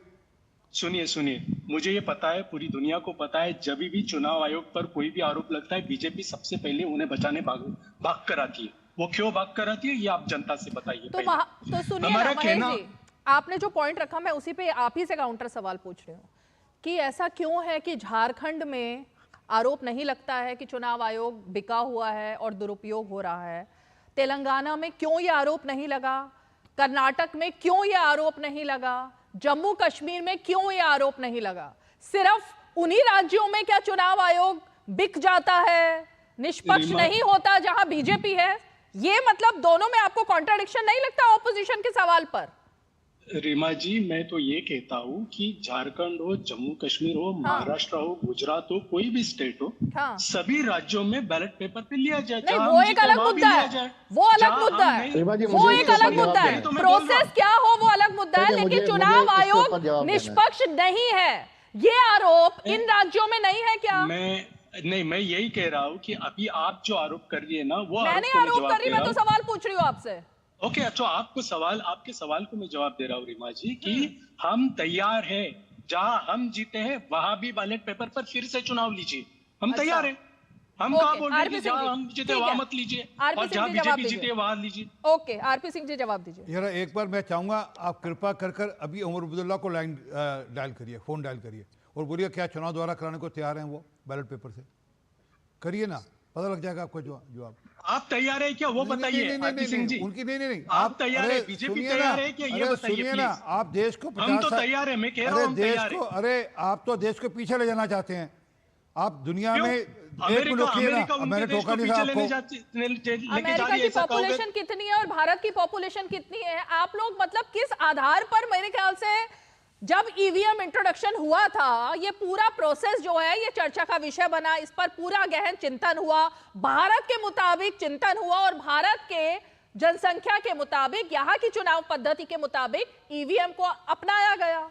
सुनिए, मुझे ये पता है, पूरी दुनिया को पता है, जब भी चुनाव आयोग पर कोई भी आरोप लगता है, बीजेपी सबसे पहले उन्हें बचाने भाग कर आती है। वो क्यों भाग कर आती है, ये आप जनता से बताइए। तो सुनिए ना महेश जी, आपने जो पॉइंट रखा, मैं उसी पे आप ही से काउंटर सवाल पूछ रही हूँ कि ऐसा क्यों है कि झारखंड में आरोप नहीं लगता है कि चुनाव आयोग बिका हुआ है और दुरुपयोग हो रहा है? तेलंगाना में क्यों ये आरोप नहीं लगा? कर्नाटक में क्यों ये आरोप नहीं लगा? जम्मू कश्मीर में क्यों ये आरोप नहीं लगा? सिर्फ उन्हीं राज्यों में क्या चुनाव आयोग बिक जाता है, निष्पक्ष नहीं होता जहां बीजेपी है? ये मतलब दोनों में आपको कॉन्ट्राडिक्शन नहीं लगता ऑपोजिशन के सवाल पर? रीमा जी, मैं तो ये कहता हूँ कि झारखंड हो, जम्मू कश्मीर हो, महाराष्ट्र हो, गुजरात हो, कोई भी स्टेट हो, सभी राज्यों में बैलेट पेपर पे लिया जाए। नहीं, वो एक अलग मुद्दा है, वो अलग मुद्दा है, वो एक अलग मुद्दा है। प्रोसेस क्या हो वो अलग मुद्दा है, लेकिन चुनाव आयोग निष्पक्ष नहीं है, ये आरोप इन राज्यों में नहीं है क्या? मैं यही कह रहा हूँ कि अभी आप जो आरोप कर रही है ना, वो मैंने आरोप कर रही, मैं तो सवाल पूछ रही हूँ आपसे। ओके, अच्छा, आपके सवाल को मैं जवाब दे रहा हूँ रीमा जी कि हम तैयार हैं, जहां हम जीते हैं वहां भी बैलेट पेपर पर फिर से चुनाव लीजिए। हम तैयार हैं। हम कहाँ बोल रहे हैं कि जहां हम जीते वहां मत लीजिए और जहां बीजेपी जीते वहां लीजिए। ओके, आरपी सिंह जी जवाब दीजिए। यार एक बार मैं चाहूंगा आप कृपा कर अभी उमर अब्दुल्ला को लाइन डायल करिए, फोन डायल करिए और बोलिए क्या चुनाव दोबारा कराने को तैयार हैं वो बैलेट पेपर से? करिए ना, पता लग जाएगा आपको जवाब। आप तैयार है क्या वो बताइए आरपी सिंह जी। उनकी नहीं आप तैयार है, बीजेपी तैयार है क्या, ये बताइए सुनिए ना। आप देश को हम तो तैयार है, मैं कह रहा हूं देश को, अरे आप तो देश को पीछे ले जाना चाहते हैं। आप दुनिया में मैंने टोका नहीं था आपको। अमेरिका की पॉपुलेशन कितनी है और भारत की पॉपुलेशन कितनी है? आप लोग मतलब किस आधार पर मेरे ख्याल से जब ईवीएम इंट्रोडक्शन हुआ था, ये पूरा प्रोसेस जो है ये चर्चा का विषय बना, इस पर पूरा गहन चिंतन हुआ, भारत के मुताबिक चिंतन हुआ और भारत के जनसंख्या के मुताबिक, यहाँ की चुनाव पद्धति के मुताबिक ईवीएम को अपनाया गया।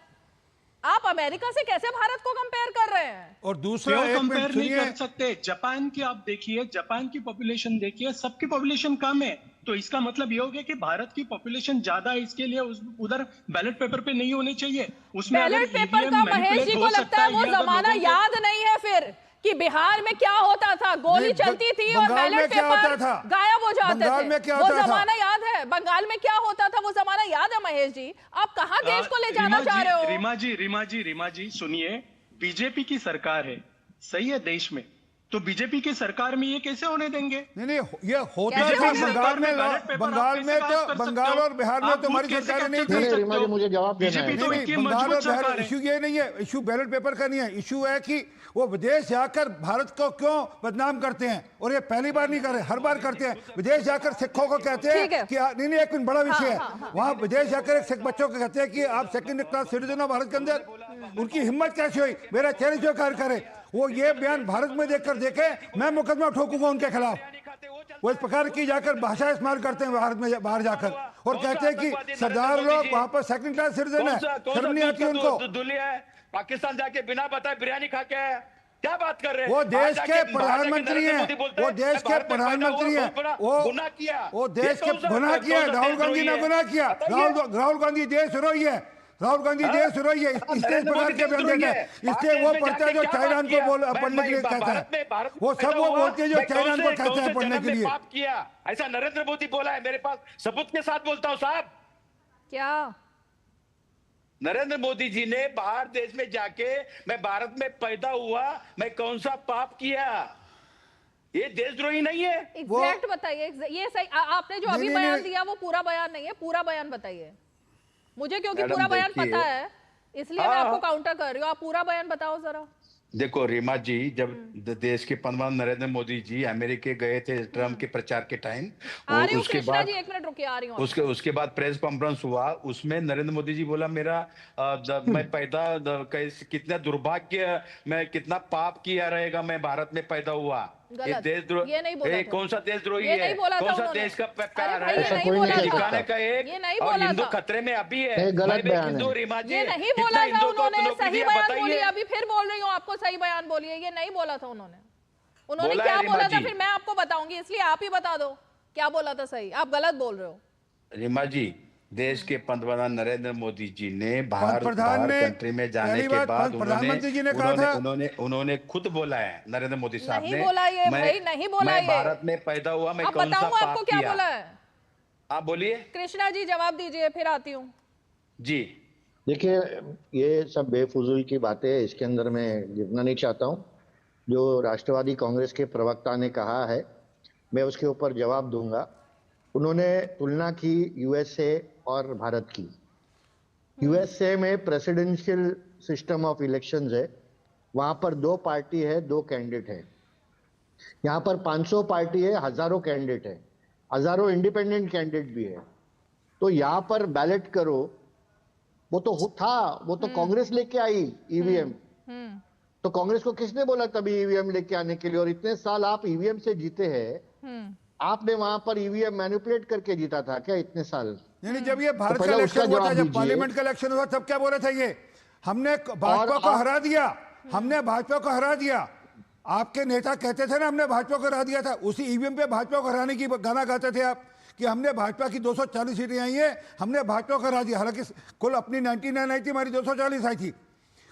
आप अमेरिका से कैसे भारत को कंपेयर कर रहे हैं? और दूसरा कंपेयर नहीं कर सकते। जापान की आप देखिए, जापान की पॉपुलेशन देखिए, सबकी पॉपुलेशन कम है, तो इसका मतलब ये हो गया कि भारत की पॉपुलेशन ज्यादा है, इसके लिए उधर बैलेट पेपर पे नहीं होने चाहिए। उसमें बैलेट पेपर का महेश जी को लगता है वो जमाना याद नहीं है फिर कि बिहार में क्या होता था, गोली चलती थी और बैलेट पेपर गायब हो जाते थे, वो जमाना याद है? बंगाल में क्या होता था वो जमाना याद है महेश जी? आप कहां देश को ले जाना चाह रहे हो? रीमा जी सुनिए, बीजेपी की सरकार है, सही है देश में, तो बीजेपी की सरकार में ये कैसे होने देंगे? नहीं, ये होता है बंगाल और बिहार में तो हमारी सरकार नहीं थी। रीमा जी मुझे जवाब देना है। बंगाल और बिहार इशू ये नहीं है, इशू बैलेट पेपर का नहीं है, इशू है कि वो विदेश जाकर भारत को क्यों बदनाम करते हैं, और ये पहली बार नहीं कर रहे, हर बार करते हैं। विदेश जाकर सिखों को कहते हैं कि नहीं एक मिनट, बड़ा विषय है, वहाँ विदेश जाकर एक सिख बच्चों को कहते हैं कि आप सेकंड क्लास सिटीजन हो भारत के अंदर। उनकी हिम्मत कैसे हुई? मेरा चैलेंज जो कार्य करे वो ये बयान भारत में देखकर देखे, मैं मुकदमा ठोकूंगा उनके खिलाफ। वो इस प्रकार की जाकर भाषा इस्तेमाल करते हैं भारत में बाहर जाकर और कहते हैं कि सरदार लोग वहाँ पर सेकंड क्लास सिटीजन है, शर्म नहीं आती उनको। दुनिया है, पाकिस्तान जाके बिना बताए बिरयानी खा के आया, क्या बात कर रहे हैं? वो देश के प्रधानमंत्री हैं, वो देश के प्रधानमंत्री हैं, वो देश के गुनाह किया। राहुल गांधी ने गुनाह किया, राहुल गांधी देश विरोधी है, राहुल गांधी देश विरोधी है, इसलिए इस प्रकार के बयान देते हैं। इसलिए वो पढ़ता है जो चाइना को पढ़ने के लिए कहता है, वो सब वो बोलते हैं जो चाइना को कहता है पढ़ने के लिए। पाप किया ऐसा नरेंद्र मोदी बोला है, मेरे पास सबूत के साथ बोलता हूँ साहब। क्या नरेंद्र मोदी जी ने बाहर देश में जाके मैं भारत में पैदा हुआ, मैं कौन सा पाप किया? ये देशद्रोही नहीं है? एग्जैक्ट बताइए, ये सही आपने जो अभी बयान दिया वो पूरा बयान नहीं है, पूरा बयान बताइए मुझे, क्योंकि पूरा बयान पता है इसलिए मैं आपको काउंटर कर रही हूँ। आप पूरा बयान बताओ जरा। देखो रीमा जी, जब देश के प्रधानमंत्री नरेंद्र मोदी जी अमेरिका गए थे ट्रम्प के प्रचार के टाइम, और उसके बाद जी एक मिनट रुकिए, आ रही हूँ। उसके बाद प्रेस कॉन्फ्रेंस हुआ, उसमें नरेंद्र मोदी जी बोला मेरा मैं पैदा कितना दुर्भाग्य, मैं कितना पाप किया रहेगा, मैं भारत में पैदा हुआ। ये देशद्रोह, ये नहीं बोला, कौन सा देशद्रोही है? कौन सा देश का प्यार है? दिखाने का एक और हिंदू खतरे में अभी है। हिंदू रीमा जी, ये नहीं बोला था उन्होंने, सही बयान बोलिए। अभी फिर बोल रही हूँ आपको, सही बयान बोलिए। ये नहीं बोला था उन्होंने क्या बोला था फिर मैं आपको बताऊंगी, इसलिए आप ही बता दो क्या बोला था सही। आप गलत बोल रहे हो रीमा जी। देश के पंतप्रधान नरेंद्र मोदी जी ने बाहर कंट्री में जाने के बाद उन्होंने खुद बोला है, नरेंद्र मोदी साहब ने, मैं भारत में पैदा हुआ, मैं कौन सा पाप क्या बोला है? आप बोलिए कृष्णा जी, जवाब दीजिए, फिर आती हूँ जी। देखिए, ये सब बेफुजूल की बातें, इसके अंदर मैं गिरना नहीं चाहता हूँ। जो राष्ट्रवादी कांग्रेस के प्रवक्ता ने कहा है मैं उसके ऊपर जवाब दूंगा। उन्होंने तुलना की यूएसए और भारत की। यूएसए में प्रेसिडेंशियल सिस्टम ऑफ इलेक्शंस है, वहां पर 2 पार्टी है, 2 कैंडिडेट है। यहाँ पर 500 पार्टी है, हजारों कैंडिडेट है, हजारों इंडिपेंडेंट कैंडिडेट भी है। तो यहाँ पर बैलेट करो, वो तो था, वो तो कांग्रेस लेके आई ईवीएम। तो कांग्रेस को किसने बोला तभी ईवीएम लेके आने के लिए? और इतने साल आप ईवीएम से जीते हैं, आपने वहां पर ईवीएम मैनिपुलेट करके जीता था क्या इतने साल? नहीं, जब ये भारत का इलेक्शन हुआ था, जब पार्लियामेंट का इलेक्शन हुआ, तब क्या बोले थे ये? हमने भाजपा को हरा दिया, हमने भाजपा को हरा दिया। आपके नेता कहते थे ना हमने भाजपा को हरा दिया था, उसी ईवीएम पे भाजपा को हराने की गाना गाते थे आप कि हमने भाजपा की 240 सीटें आई है, हमने भाजपा को हरा दिया। हालांकि कुल अपनी 99 आई थी, हमारी 240 आई थी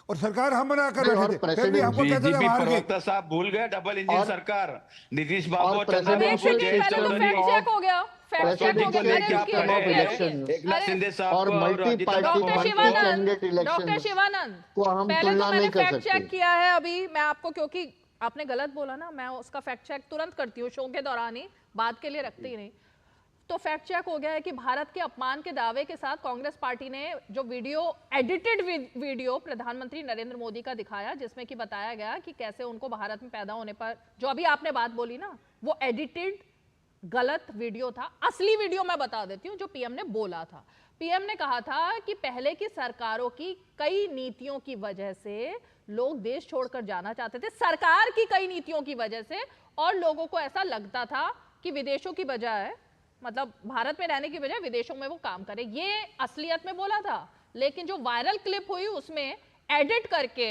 और सरकार हम बना कर रहे थे। फिर भी हमको कहते थे प्रवक्ता साहब भूल गए, डबल इंजन सरकार, नीतीश बाबू हो गया, और मल्टी पार्टी डॉक्टर शिवानंद को हम तुलना नहीं कर सकते। चेक किया है अभी मैं आपको, क्योंकि आपने गलत बोला ना, मैं उसका फैक्ट चेक तुरंत करती हूँ, शो के दौरान ही, बाद के लिए रखती ही नहीं। तो फैक्ट चेक हो गया है कि भारत के अपमान के दावे के साथ कांग्रेस पार्टी ने जो वीडियो, एडिटेड वीडियो प्रधानमंत्री नरेंद्र मोदी का दिखाया, जिसमें कि बताया गया कि कैसे उनको भारत में पैदा होने पर, जो अभी आपने बात बोली ना, वो एडिटेड गलत वीडियो था। असली वीडियो मैं बता देती हूँ जो पीएम ने बोला था। पीएम ने कहा था कि पहले की सरकारों की कई नीतियों की वजह से लोग देश छोड़कर जाना चाहते थे, सरकार की कई नीतियों की वजह से, और लोगों को ऐसा लगता था कि विदेशों की बजाय, मतलब भारत में रहने की बजाय विदेशों में वो काम करे। ये असलियत में बोला था, लेकिन जो वायरल क्लिप हुई उसमें एडिट करके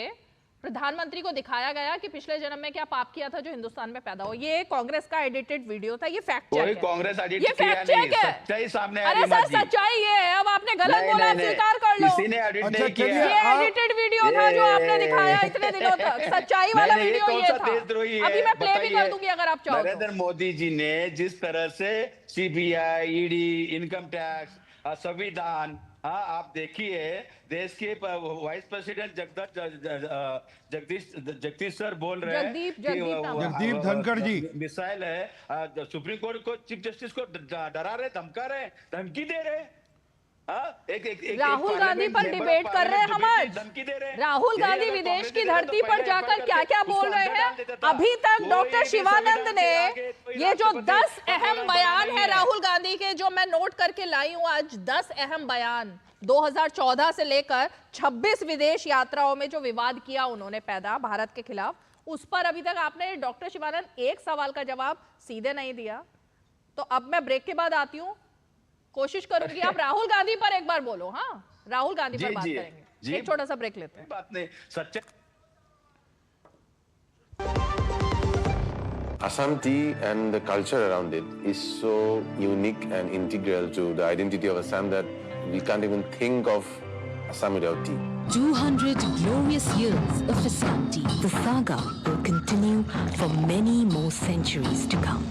प्रधानमंत्री को दिखाया गया कि पिछले जन्म में क्या पाप किया था जो हिंदुस्तान में पैदा हो। ये कांग्रेस का एडिटेड वीडियो था, ये फैक्ट चेक है। कांग्रेस एडिट ये किया फैक्ट नहीं, चेक है, सच्चाई सामने अरे सर सच्चाई ये है। अब आपने गलत बोला, स्वीकार कर लो। किसी ने एडिट नहीं किया। ये एडिटेड वीडियो था जो आपने दिखाया इतने दिनों तक, सच्चाई वाला वीडियो ये था। अभी मैं प्ले भी कर दूंगी अगर आप चाहो। नरेंद्र मोदी जी ने जिस तरह से सीबीआई, ईडी, इनकम टैक्स, संविधान, हाँ आप देखिए देश के वाइस प्रेसिडेंट जगदीश सर बोल रहे हैं जगदीप धनखड़ जी मिसाइल है, सुप्रीम कोर्ट को, चीफ जस्टिस को डरा रहे, धमका रहे, धमकी दे रहे। राहुल गांधी पर डिबेट कर रहे हैं हम आज। राहुल गांधी विदेश की धरती पर जाकर क्या क्या बोल रहे हैं। अभी तक डॉक्टर शिवानंद ने ये जो 10 अहम बयान है राहुल गांधी के, जो मैं नोट करके लाई हूं आज, 10 अहम बयान 2014 से लेकर 26 विदेश यात्राओं में जो विवाद किया उन्होंने पैदा भारत के खिलाफ, उस पर अभी तक आपने डॉक्टर शिवानंद एक सवाल का जवाब सीधे नहीं दिया। तो अब मैं ब्रेक के बाद आती हूं, कोशिश करूंगी आप राहुल गांधी पर एक बार बोलो। हाँ, राहुल गांधी पर बात करेंगे। एक छोटा सा ब्रेक लेते हैं। बात नहीं सच्चे। Assam tea and the culture around it is so unique and integral to the identity of Assam that we can't even think of Assam without tea. 200 glorious years of Assam tea. The saga will continue for many more centuries to come.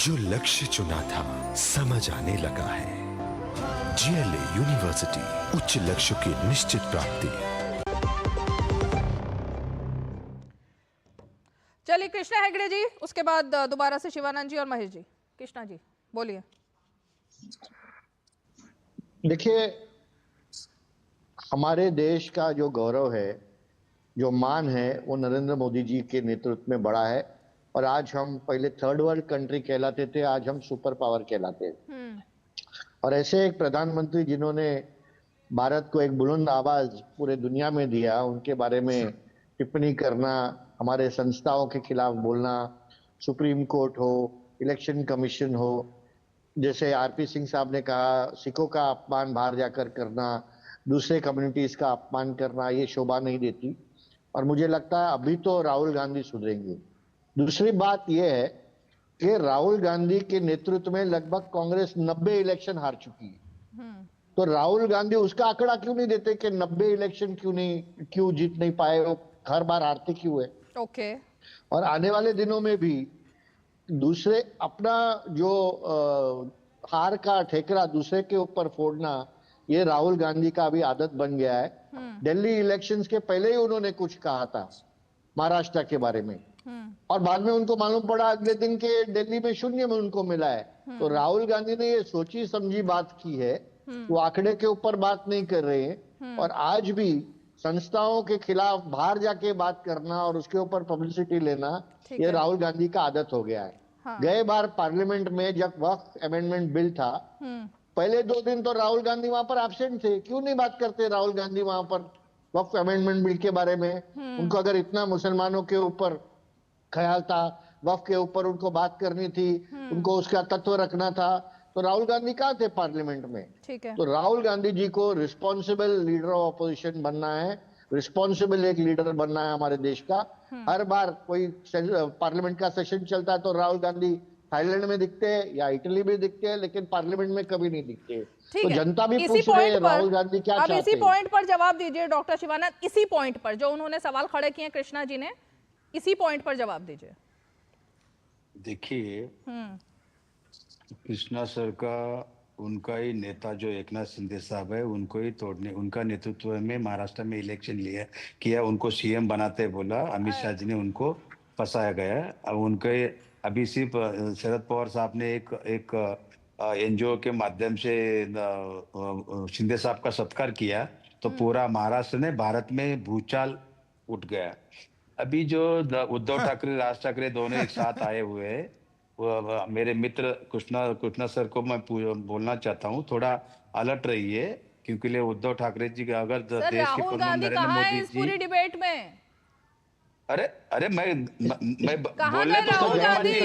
जो लक्ष्य चुना था समझ आने लगा है। GLA university, उच्च लक्ष्य की निश्चित प्राप्ति। चलिए कृष्णा हेगड़े जी, उसके बाद दोबारा से शिवानंद जी और महेश जी। कृष्णा जी बोलिए। देखिए, हमारे देश का जो गौरव है, जो मान है, वो नरेंद्र मोदी जी के नेतृत्व में बढ़ा है। और आज हम, पहले थर्ड वर्ल्ड कंट्री कहलाते थे, आज हम सुपर पावर कहलाते हैं। और ऐसे एक प्रधानमंत्री जिन्होंने भारत को एक बुलंद आवाज पूरे दुनिया में दिया, उनके बारे में टिप्पणी करना, हमारे संस्थाओं के खिलाफ बोलना, सुप्रीम कोर्ट हो, इलेक्शन कमीशन हो, जैसे आरपी सिंह साहब ने कहा, सिखों का अपमान बाहर जाकर करना, दूसरे कम्युनिटीज का अपमान करना, ये शोभा नहीं देती। और मुझे लगता है अभी तो राहुल गांधी सुधरेंगे। दूसरी बात यह है कि राहुल गांधी के नेतृत्व में लगभग कांग्रेस 90 इलेक्शन हार चुकी है। तो राहुल गांधी उसका आंकड़ा क्यों नहीं देते कि 90 इलेक्शन क्यों जीत नहीं पाए, वो हर बार हारते क्यों है। ओके। और आने वाले दिनों में भी दूसरे अपना जो हार का ठेकरा दूसरे के ऊपर फोड़ना, ये राहुल गांधी का अभी आदत बन गया है। दिल्ली इलेक्शंस के पहले ही उन्होंने कुछ कहा था महाराष्ट्र के बारे में, और बाद में उनको मालूम पड़ा अगले दिन के दिल्ली में शून्य में उनको मिला है। तो राहुल गांधी ने ये सोची समझी बात की है, वो आंकड़े के ऊपर बात नहीं कर रहे हैं। और आज भी संस्थाओं के खिलाफ बाहर जाके बात करना और उसके ऊपर पब्लिसिटी लेना, ये राहुल गांधी का आदत हो गया है। गए बार पार्लियामेंट में जब वक्त अमेंडमेंट बिल था, पहले 2 दिन तो राहुल गांधी वहां पर एब्सेंट थे। क्यों नहीं बात करते राहुल गांधी वहां पर वक्त अमेंडमेंट बिल के बारे में? उनको अगर इतना मुसलमानों के ऊपर ख्याल था, वक्त के ऊपर उनको बात करनी थी, उनको उसका तत्व रखना था, तो राहुल गांधी कहाँ थे पार्लियामेंट में? ठीक है। तो राहुल गांधी जी को रिस्पॉन्सिबल लीडर ऑफ अपोजिशन बनना है, रिस्पॉन्सिबल एक लीडर बनना है हमारे देश का। हर बार कोई पार्लियामेंट का सेशन चलता है तो राहुल गांधी थाईलैंड में दिखते हैं या इटली में दिखते हैं, लेकिन पार्लियामेंट में कभी नहीं दिखते। तो जनता भी पूछ रही है राहुल गांधी क्या चाहते हैं। इसी पॉइंट पर जवाब दीजिए डॉक्टर शिवानंद, इसी पॉइंट पर जो उन्होंने सवाल खड़े किए कृष्णा जी ने, इसी पॉइंट पर जवाब दीजिए। देखिए, कृष्णा सर का, उनका ही नेता जो एकनाथ शिंदे साहब है, उनको ही तोड़ने, उनका नेतृत्व में महाराष्ट्र में इलेक्शन किया, उनको सीएम बनाते बोला, अमित शाह जी ने उनको फंसाया गया। अब उनके अभी सिर्फ शरद पवार साहब ने एक एनजीओ के माध्यम से शिंदे साहब का सत्कार किया, तो पूरा महाराष्ट्र ने, भारत में भूचाल उठ गया। अभी जो उद्धव ठाकरे, राज ठाकरे दोनों एक साथ आए हुए हैं, मेरे मित्र कृष्णा सर को मैं बोलना चाहता हूँ, थोड़ा अलर्ट रहिए, क्योंकि उद्धव ठाकरे जी का अगर देश के राहुल गांधी कहाँ है इस पूरी डिबेट में? अरे मैं कहाँ बोलने गए राहुल गांधी?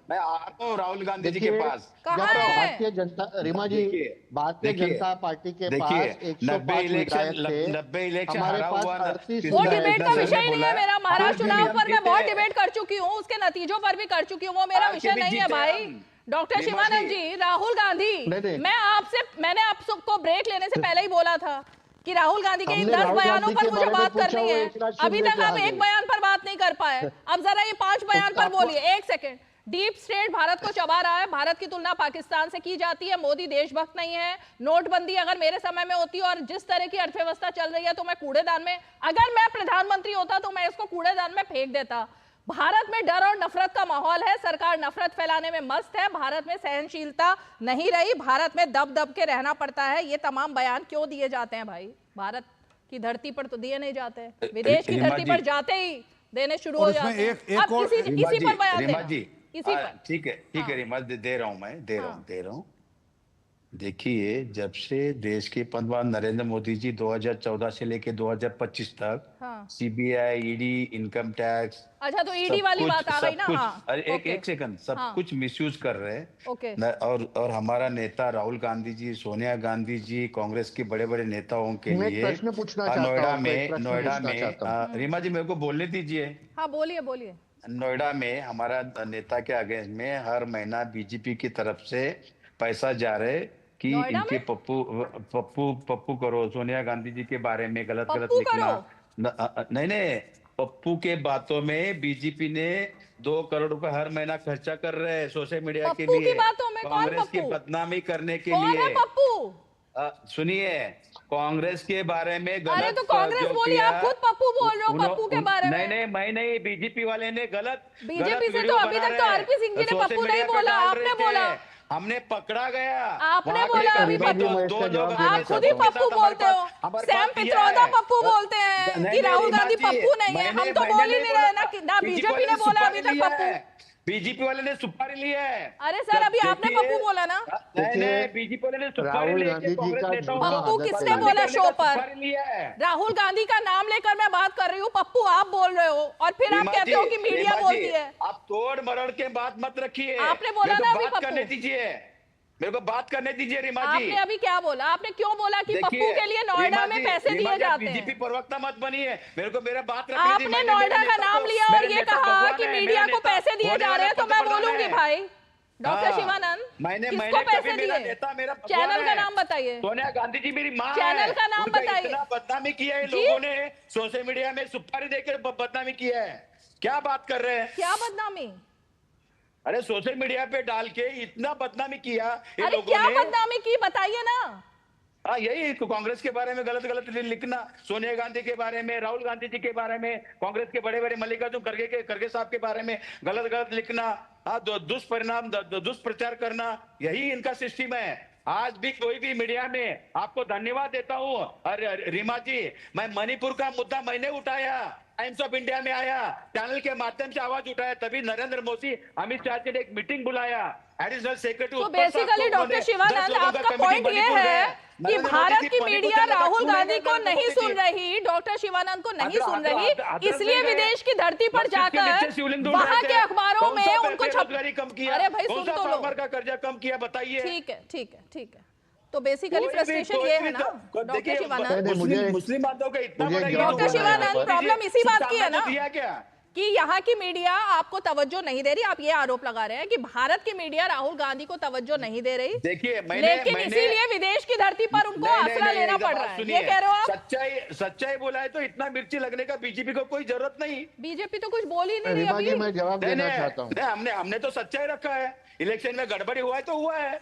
मैं आता हूँ राहुल गांधी जी के पास। कहाँ है? भारतीय जनता रीमा जी, भारतीय जनता पार्टी के पास 105 विधायक थे। 90 इलेक्शन हमारे हरा पास हुआ 38 वो डिबेट का विषय नहीं है मेरा। महाराष्ट्र चुनाव पर मैं बहुत डिबेट कर चुकी हूँ, उसके नतीजों पर भी कर चुकी हूँ, वो मेरा विषय नहीं है भाई। डॉक्टर शिवानंद जी, राहुल गांधी, मैंने आप सबको ब्रेक लेने से पहले ही बोला था कि राहुल गांधी के इन 10 बयानों पर मुझे बात करनी है। अभी तक हम एक बयान पर बात नहीं कर पाए, अब जरा ये 5 बयान पर बोलिए। एक सेकंड। डीप स्टेट भारत को चबा रहा है, भारत की तुलना पाकिस्तान से की जाती है, मोदी देशभक्त नहीं है, नोटबंदी अगर मेरे समय में होती और जिस तरह की अर्थव्यवस्था चल रही है तो मैं कूड़ेदान में, अगर मैं प्रधानमंत्री होता तो मैं इसको कूड़ेदान में फेंक देता। भारत में डर और नफरत का माहौल है, सरकार नफरत फैलाने में मस्त है, भारत में सहनशीलता नहीं रही, भारत में दब दब के रहना पड़ता है। ये तमाम बयान क्यों दिए जाते हैं भाई? भारत की धरती पर तो दिए नहीं जाते, विदेश की धरती पर जाते ही देने शुरू हो जाते हैं। अब किसी पर बयान देना, किसी पर। ठीक है रीमा, दे रहा हूँ। देखिए, जब से देश के प्रधानमंत्री नरेंद्र मोदी जी 2014 से लेके 2025 तक सीबीआई, ईडी, इनकम टैक्स, अच्छा तो ईडी वाली बात आ गई ना। अरे एक सेकंड, सब कुछ मिसयूज कर रहे हैं। और हमारा नेता राहुल गांधी जी, सोनिया गांधी जी, कांग्रेस के बड़े बड़े नेताओं के लिए नोएडा में रीमा जी मेरे को बोलने दीजिए। हाँ बोलिए। नोएडा में हमारा नेता के अगेंस्ट में हर महीना बीजेपी की तरफ से पैसा जा रहे कि इनके पप्पू करो, सोनिया गांधी जी के बारे में गलत लिखना। नहीं, पप्पू के बातों में बीजेपी ने 2 करोड़ रुपए हर महीना खर्चा कर रहे हैं सोशल मीडिया के लिए, कांग्रेस की बदनामी करने के लिए। सुनिए, कांग्रेस के बारे में गलत। अरे तो कांग्रेस बोलिए, आप खुद पप्पू बोल रहे हो पप्पू के बारे में। नहीं, मैं नहीं, बीजेपी वाले ने गलत। बीजेपी से तो अभी तक तो आरपी सिंह जी ने पप्पू नहीं बोला, आपने बोला। हमने पकड़ा गया, आपने बोला अभी पप्पू। आप खुद ही पप्पू बोलते हो, सैम पित्रोदा पप्पू बोलते हैं कि राहुल गांधी पप्पू नहीं है। हम तो बोल ही नहीं रहे ना बीजेपी ने बोला अभी तक पप्पू। बीजेपी वाले ने सुपारी ली है। अरे सर, अभी आपने पप्पू बोला ना। नहीं, बीजेपी वाले ने सुपारी ली है। पप्पू किसने बोला शो पर? राहुल गांधी का नाम लेकर मैं बात कर रही हूँ, पप्पू आप बोल रहे हो और फिर आप कहते हो कि मीडिया बोलती है। आप तोड़ मरोड़ के बात मत रखिए, आपने बोला ना अभी पप्पू। करने दीजिए, मेरे को बात करने दीजिए रीमा जी। आपने अभी क्या बोला? आपने क्यों बोला कि पप्पू के लिए नोएडा में पैसे दिए जाते हैं? बीजेपी प्रवक्ता मत बनिए, मेरे को मेरा बात रखनी थी। आपने नोएडा का नाम लिया और ये कहा कि मीडिया को पैसे दिए जा रहे हैं, तो मैं बोलूंगी भाई। डॉक्टर शिवानंद, किसको पैसे दिए? चैनल का नाम बताइए। सोनिया गांधी जी मेरी माँ। चैनल का नाम बताइए। बदनामी किया है लोगों ने, सोशल मीडिया में सुपारी देकर बदनामी किया है। क्या बात कर रहे हैं? क्या बदनामी? अरे सोशल मीडिया पे डाल के इतना बदनामी किया। अरे क्या बदनामी की, बताइए ना। हाँ, यही कांग्रेस के बारे में गलत लिखना, सोनिया गांधी के बारे में, राहुल गांधी जी के बारे में, कांग्रेस के बड़े बड़े मल्लिकार्जुन खड़गे साहब के बारे में गलत लिखना, दुष्परिणाम दुष्प्रचार करना, यही इनका सिस्टम है। आज भी कोई भी मीडिया में आपको धन्यवाद देता हूँ। अरे रीमा जी, मैं मणिपुर का मुद्दा मैंने उठाया, टाइम्स ऑफ इंडिया में आया, चैनल के माध्यम से आवाज उठाया, तभी नरेंद्र मोदी, अमित शाह जी ने एक मीटिंग बुलाया, एडिशनल सेक्रेटरी। तो बेसिकली डॉक्टर शिवानंद, आपका पॉइंट ये है कि भारत की मीडिया राहुल गांधी को नहीं सुन रही, डॉक्टर शिवानंद को नहीं सुन रही, इसलिए विदेश की धरती पर जाकर वहां के अखबारों में उनको कम किया। अरे भाई सुन तो लो, का कर्जा कम किया, बताइए। ठीक है। तो बेसिकली फ्रस्ट्रेशन ये है ना डॉक्टर शिवानंद, मुस्लिम बातों का इतना बड़ा। डॉक्टर शिवानंद, प्रॉब्लम इसी बात की है ना कि यहाँ की मीडिया आपको तवज्जो नहीं दे रही। आप ये आरोप लगा रहे हैं कि भारत की मीडिया राहुल गांधी को तवज्जो नहीं दे रही। देखिए, लेकिन इसीलिए विदेश की धरती पर उनको आसरा लेना पड़ रहा है, ये कह रहे हो आप? सच्चाई बोला है तो इतना मिर्ची लगने का बीजेपी को कोई जरूरत नहीं। बीजेपी तो कुछ बोल ही नहीं रही। मैं जवाब देना चाहता हूँ। हमने तो सच्चाई रखा है, इलेक्शन में गड़बड़ी हुआ है तो हुआ है।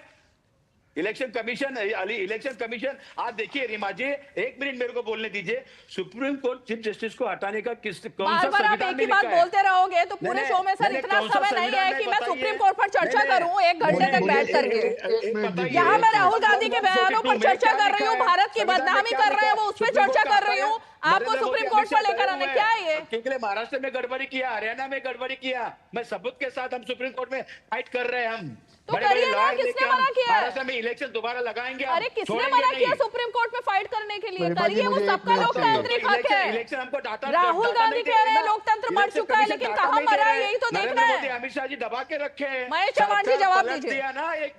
इलेक्शन कमीशन आज देखिए रीमा जी, 1 मिनट मेरे को बोलने दीजिए। सुप्रीम कोर्ट चीफ जस्टिस को हटाने का कौन सा आप एक ही बात बोलते रहोगे तो पूरे शो में सर इतना समय नहीं है कि मैं सुप्रीम कोर्ट पर चर्चा करूं 1 घंटे तक बैठ करके। यहाँ मैं राहुल गांधी के बयानों पर चर्चा कर रही हूँ, भारत की बदनामी कर रहे हैं वो, उस पर चर्चा कर रही हूँ। आपको सुप्रीम कोर्ट पर लेकर आने क्या है ये? क्योंकि महाराष्ट्र में गड़बड़ी किया, हरियाणा में गड़बड़ी किया, मैं सबूत के साथ हम सुप्रीम कोर्ट में फाइट कर रहे हैं। हम तो करिए ना, किसने मना किया? महाराष्ट्र में इलेक्शन दोबारा लगाएंगे। अरे किसने मना किया सुप्रीम कोर्ट में फाइट करने के लिए? करिए, वो सबका लोकतांत्रिक हक है। इलेक्शन हमको डाटा, राहुल गांधी कह रहे हैं लोकतंत्र मर चुका है, लेकिन कहाँ मरा है यही तो देख रहे हैं। अमित शाह जी दबा के रखे हैं। महेश चौहान जी जवाब दीजिए।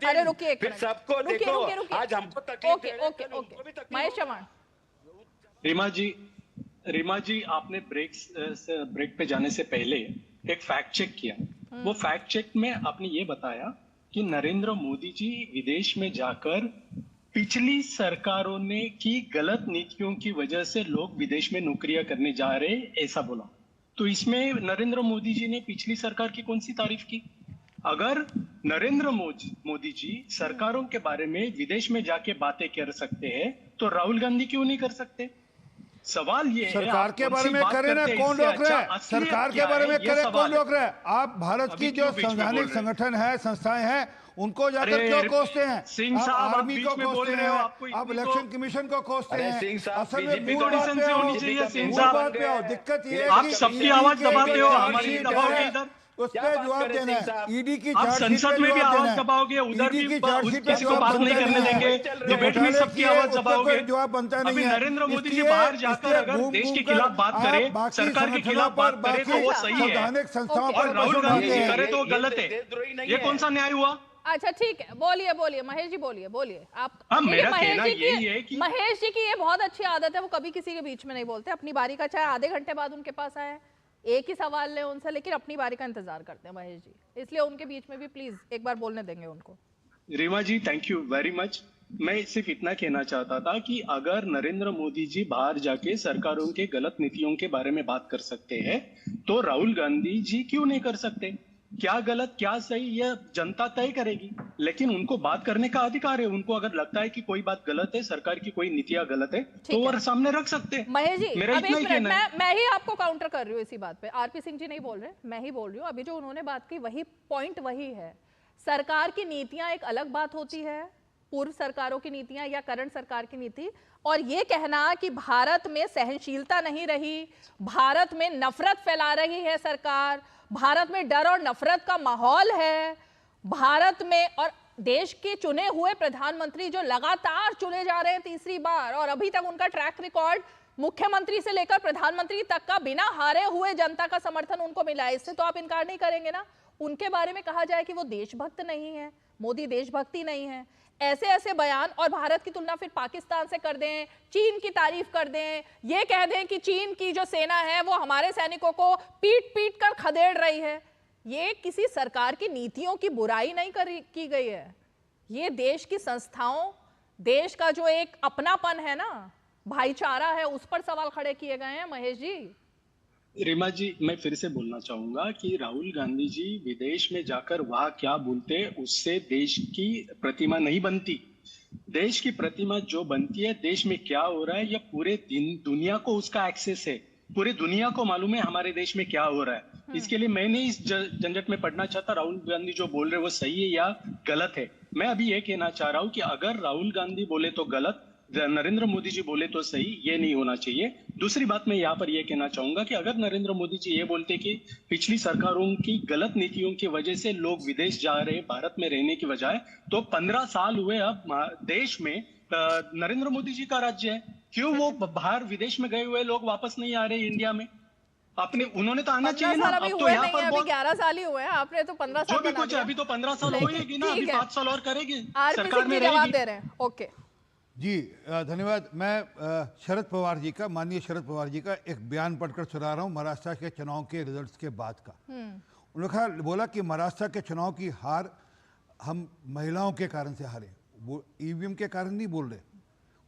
अरे रुकिए, फिर सबको देखो, आज हमको तकलीफ दे रहे हैं, कल उनको भी तकलीफ। महेश चौहान। रीमा जी आपने ब्रेक पे जाने से पहले एक फैक्ट चेक किया। वो फैक्ट चेक में आपने ये बताया कि नरेंद्र मोदी जी विदेश में जाकर पिछली सरकारों ने की गलत नीतियों की वजह से लोग विदेश में नौकरियां करने जा रहे, ऐसा बोला। तो इसमें नरेंद्र मोदी जी ने पिछली सरकार की कौन सी तारीफ की? अगर नरेंद्र मोदी जी सरकारों के बारे में विदेश में जाके बातें कर सकते हैं तो राहुल गांधी क्यों नहीं कर सकते? सवाल ये है, सरकार के बारे में करे ना, कौन रोक रहा है? सरकार के बारे में करे, कौन रोक रहा है? आप भारत की जो संवैधानिक संगठन है, संस्थाएं हैं, उनको जाकर क्यों कोसते हैं? आप आर्मी को कोसते हैं, आप इलेक्शन कमीशन को कोसते हैं। असल में मूल बात पे आओ। दिक्कत ये है आप सबकी आवाज दबाते हो, हमारी दबाओगे इधर, उस पर जवाब देना है। ईडी की आप संसद में भी आवाज दबाओगे, उधर भी किसी को बात नहीं करने देंगे, डिबेट में सबकी आवाज दबाओगे। जवाब बनता नहीं है। नरेंद्र मोदी जी बाहर जाकर अगर देश के खिलाफ बात करे, सरकार के खिलाफ बात करे तो वो सही है, संस्थाओं और राहुल गांधी जी करे तो गलत है। ये कौन सा न्याय हुआ? अच्छा ठीक है, बोलिए महेश जी, बोलिए आप। मेरा कहना यही है कि महेश जी की ये बहुत अच्छी आदत है, वो कभी किसी के बीच में नहीं बोलते। अपनी बारी का चाहे आधे घंटे बाद उनके पास आए, एक ही सवाल ले उनसे, लेकिन अपनी बारी का इंतजार करते हैं महेश जी, इसलिए उनके बीच में भी प्लीज एक बार बोलने देंगे उनको। रीमा जी थैंक यू वेरी मच। मैं सिर्फ इतना कहना चाहता था कि अगर नरेंद्र मोदी जी बाहर जाके सरकारों के गलत नीतियों के बारे में बात कर सकते हैं तो राहुल गांधी जी क्यों नहीं कर सकते? क्या गलत क्या सही यह जनता तय करेगी, लेकिन उनको बात करने का अधिकार है। उनको अगर लगता है कि कोई बात गलत है, सरकार की कोई नीतियां गलत है, तो वो सामने रख सकते हैं। महेश जी मेरा अब एक इतना ही मिनट, मैं ही आपको काउंटर कर रही हूँ इसी बात पे। आरपी सिंह जी नहीं बोल रहे, मैं ही बोल रही हूँ। अभी जो उन्होंने बात की वही पॉइंट वही है। सरकार की नीतियां एक अलग बात होती है, पूर्व सरकारों की नीतियां या करंट सरकार की नीति, और ये कहना कि भारत में सहनशीलता नहीं रही, भारत में नफरत फैला रही है सरकार, भारत में डर और नफरत का माहौल है, भारत में और देश के चुने हुए प्रधानमंत्री जो लगातार चुने जा रहे हैं तीसरी बार, और अभी तक उनका ट्रैक रिकॉर्ड मुख्यमंत्री से लेकर प्रधानमंत्री तक का बिना हारे हुए जनता का समर्थन उनको मिला है। इससे तो आप इनकार नहीं करेंगे ना? उनके बारे में कहा जाए कि वो देशभक्त नहीं है, मोदी देशभक्ति नहीं है, ऐसे ऐसे बयान, और भारत की तुलना फिर पाकिस्तान से कर दें, चीन की तारीफ कर दें, ये कह दें कि चीन की जो सेना है वो हमारे सैनिकों को पीट पीट कर खदेड़ रही है। ये किसी सरकार की नीतियों की बुराई नहीं की गई है, ये देश की संस्थाओं, देश का जो एक अपनापन है ना, भाईचारा है, उस पर सवाल खड़े किए गए हैं महेश जी। रीमा जी मैं फिर से बोलना चाहूंगा कि राहुल गांधी जी विदेश में जाकर वहां क्या बोलते उससे देश की प्रतिमा नहीं बनती। देश की प्रतिमा जो बनती है, देश में क्या हो रहा है, या पूरे दुनिया को उसका एक्सेस है, पूरी दुनिया को मालूम है हमारे देश में क्या हो रहा है। इसके लिए मैं नहीं इस झंझट में पड़ना चाहता राहुल गांधी जो बोल रहे वो सही है या गलत है। मैं अभी ये कहना चाह रहा हूँ कि अगर राहुल गांधी बोले तो गलत, नरेंद्र मोदी जी बोले तो सही, ये नहीं होना चाहिए। दूसरी बात मैं यहाँ पर यह कहना चाहूंगा कि अगर नरेंद्र मोदी जी ये बोलते कि पिछली सरकारों की गलत नीतियों की वजह से लोग विदेश जा रहे भारत में रहने की बजाय, तो 15 साल हुए अब देश में नरेंद्र मोदी जी का राज्य है, क्यों वो बाहर विदेश में गए हुए लोग वापस नहीं आ रहे इंडिया में? आपने उन्होंने तो आना चाहिए ना। अब तो यहाँ पर अभी 11 साल ही हुए हैं, आपने तो 15 साल जो भी कुछ है अभी तो 15 साल होएगी ना, अभी 5 साल और करेगी सरकार में जवाब दे रहे हैं। ओके जी धन्यवाद। मैं शरद पवार जी का, माननीय शरद पवार जी का एक बयान पढ़कर सुना रहा हूँ महाराष्ट्र के चुनाव के रिजल्ट्स के बाद का। उन्होंने बोला कि महाराष्ट्र के चुनाव की हार हम महिलाओं के कारण से हारे, वो ईवीएम के कारण नहीं बोल रहे।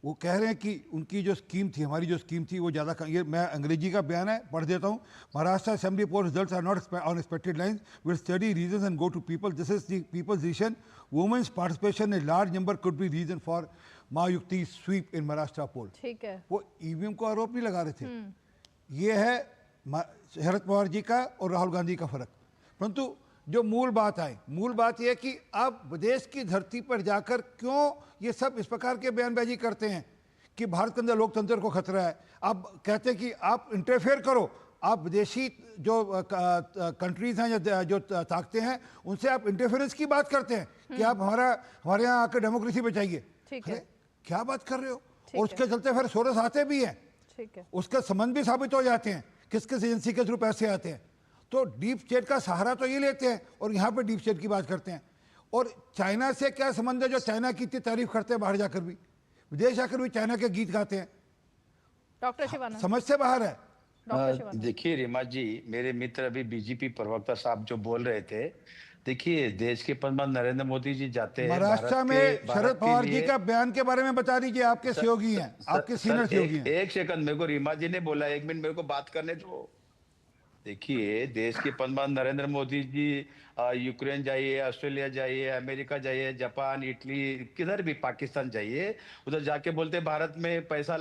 वो कह रहे हैं कि उनकी जो स्कीम थी, हमारी जो स्कीम थी वो ज़्यादा, ये मैं अंग्रेजी का बयान है, पढ़ देता हूँ। Maharashtra assembly poll results are not on expected lines, will study reasons and go to people, this is the people's decision, women's participation in large number could be reason for Mahayuti sweep in Maharashtra poll. ठीक है, वो EVM को आरोप नहीं लगा रहे थे। ये है शरद पवार जी का और राहुल गांधी का फर्क। परंतु जो मूल बात है, मूल बात यह कि आप विदेश की धरती पर जाकर क्यों ये सब इस प्रकार के बयानबाजी करते हैं कि भारत के अंदर लोकतंत्र को खतरा है। आप कहते हैं कि आप इंटरफेयर करो, आप विदेशी जो कंट्रीज हैं या जो ताकतें हैं उनसे आप इंटरफेरेंस की बात करते हैं कि आप हमारे यहाँ आकर डेमोक्रेसी बचाइए। अरे क्या बात कर रहे हो? और उसके चलते फिर सोरस आते भी हैं, उसके संबंध भी साबित हो जाते हैं, किस किस एजेंसी के थ्रू पैसे आते हैं। तो डीप स्टेट का सहारा तो ये लेते हैं और यहाँ पे डीप स्टेट की बात करते हैं। और चाइना से क्या संबंध है, जो चाइना की इतनी तारीफ करते हैं बाहर जाकर भी, विदेश जाकर भी चाइना के गीत गाते हैं। डॉक्टर शिवानंद, समझ से बाहर है। देखिए रीमा जी, मेरे मित्र अभी बीजेपी प्रवक्ता साहब जो बोल रहे थे, देखिए देश के प्रधानमंत्री नरेंद्र मोदी जी जाते हैं महाराष्ट्र में शरद पवार जी का बयान के बारे में बता दीजिए, आपके सहयोगी हैं, आपके सीनियर सहयोगी हैं। एक सेकंड, मेरे को रीमा जी ने बोला, 1 मिनट मेरे को बात करने दो। देखिए देश के प्रधानमंत्री नरेंद्र मोदी जी यूक्रेन जाइए, ऑस्ट्रेलिया जाइए, अमेरिका जाइए, जापान, इटली, किधर भी, पाकिस्तान जाइए, उधर जाके बोलते हैं भारत में पैसा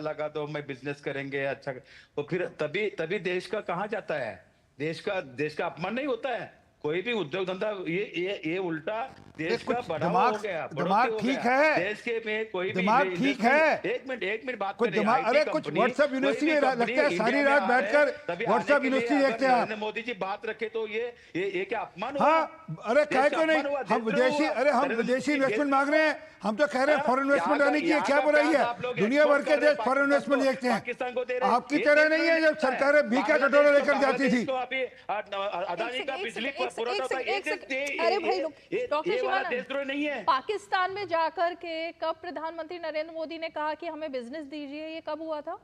लगा दो, मैं बिजनेस करेंगे अच्छा। तो फिर तभी देश का कहाँ जाता है? देश का अपमान नहीं होता है? कोई भी उद्योग धंधा, ये उल्टा देश का बढ़ावा हो गया, दिमाग ठीक है, देश के में कोई दिमाग ठीक है। एक मिनट बात कुछ दिमाग, अरे कुछ व्हाट्सएप यूनिवर्सिटी में लगता है सारी रात बैठकर व्हाट्सएप यूनिवर्सिटी देखते हैं। नरेंद्र मोदी जी बात रखे तो ये क्या अपमान हुआ? हाँ, अरे कहे क्यों नहीं, हम विदेशी इन्वेस्टमेंट मांग रहे हैं, हम तो कह रहे हैं फॉरेन इन्वेस्टमेंट आने की, क्या बुराई है? दुनिया भर के देश फॉरेन इन्वेस्टमेंट देखते हैं, आपकी तरह नहीं है जब सरकारें भी का कटोरा लेकर जाती थी। अदानी का बिजली अरे भाई डॉक्टर शिवानंद, देशद्रोह नहीं है। पाकिस्तान में जाकर के कब प्रधानमंत्री नरेंद्र मोदी ने कहा कि हमें बिजनेस दीजिए, ये कब हुआ था?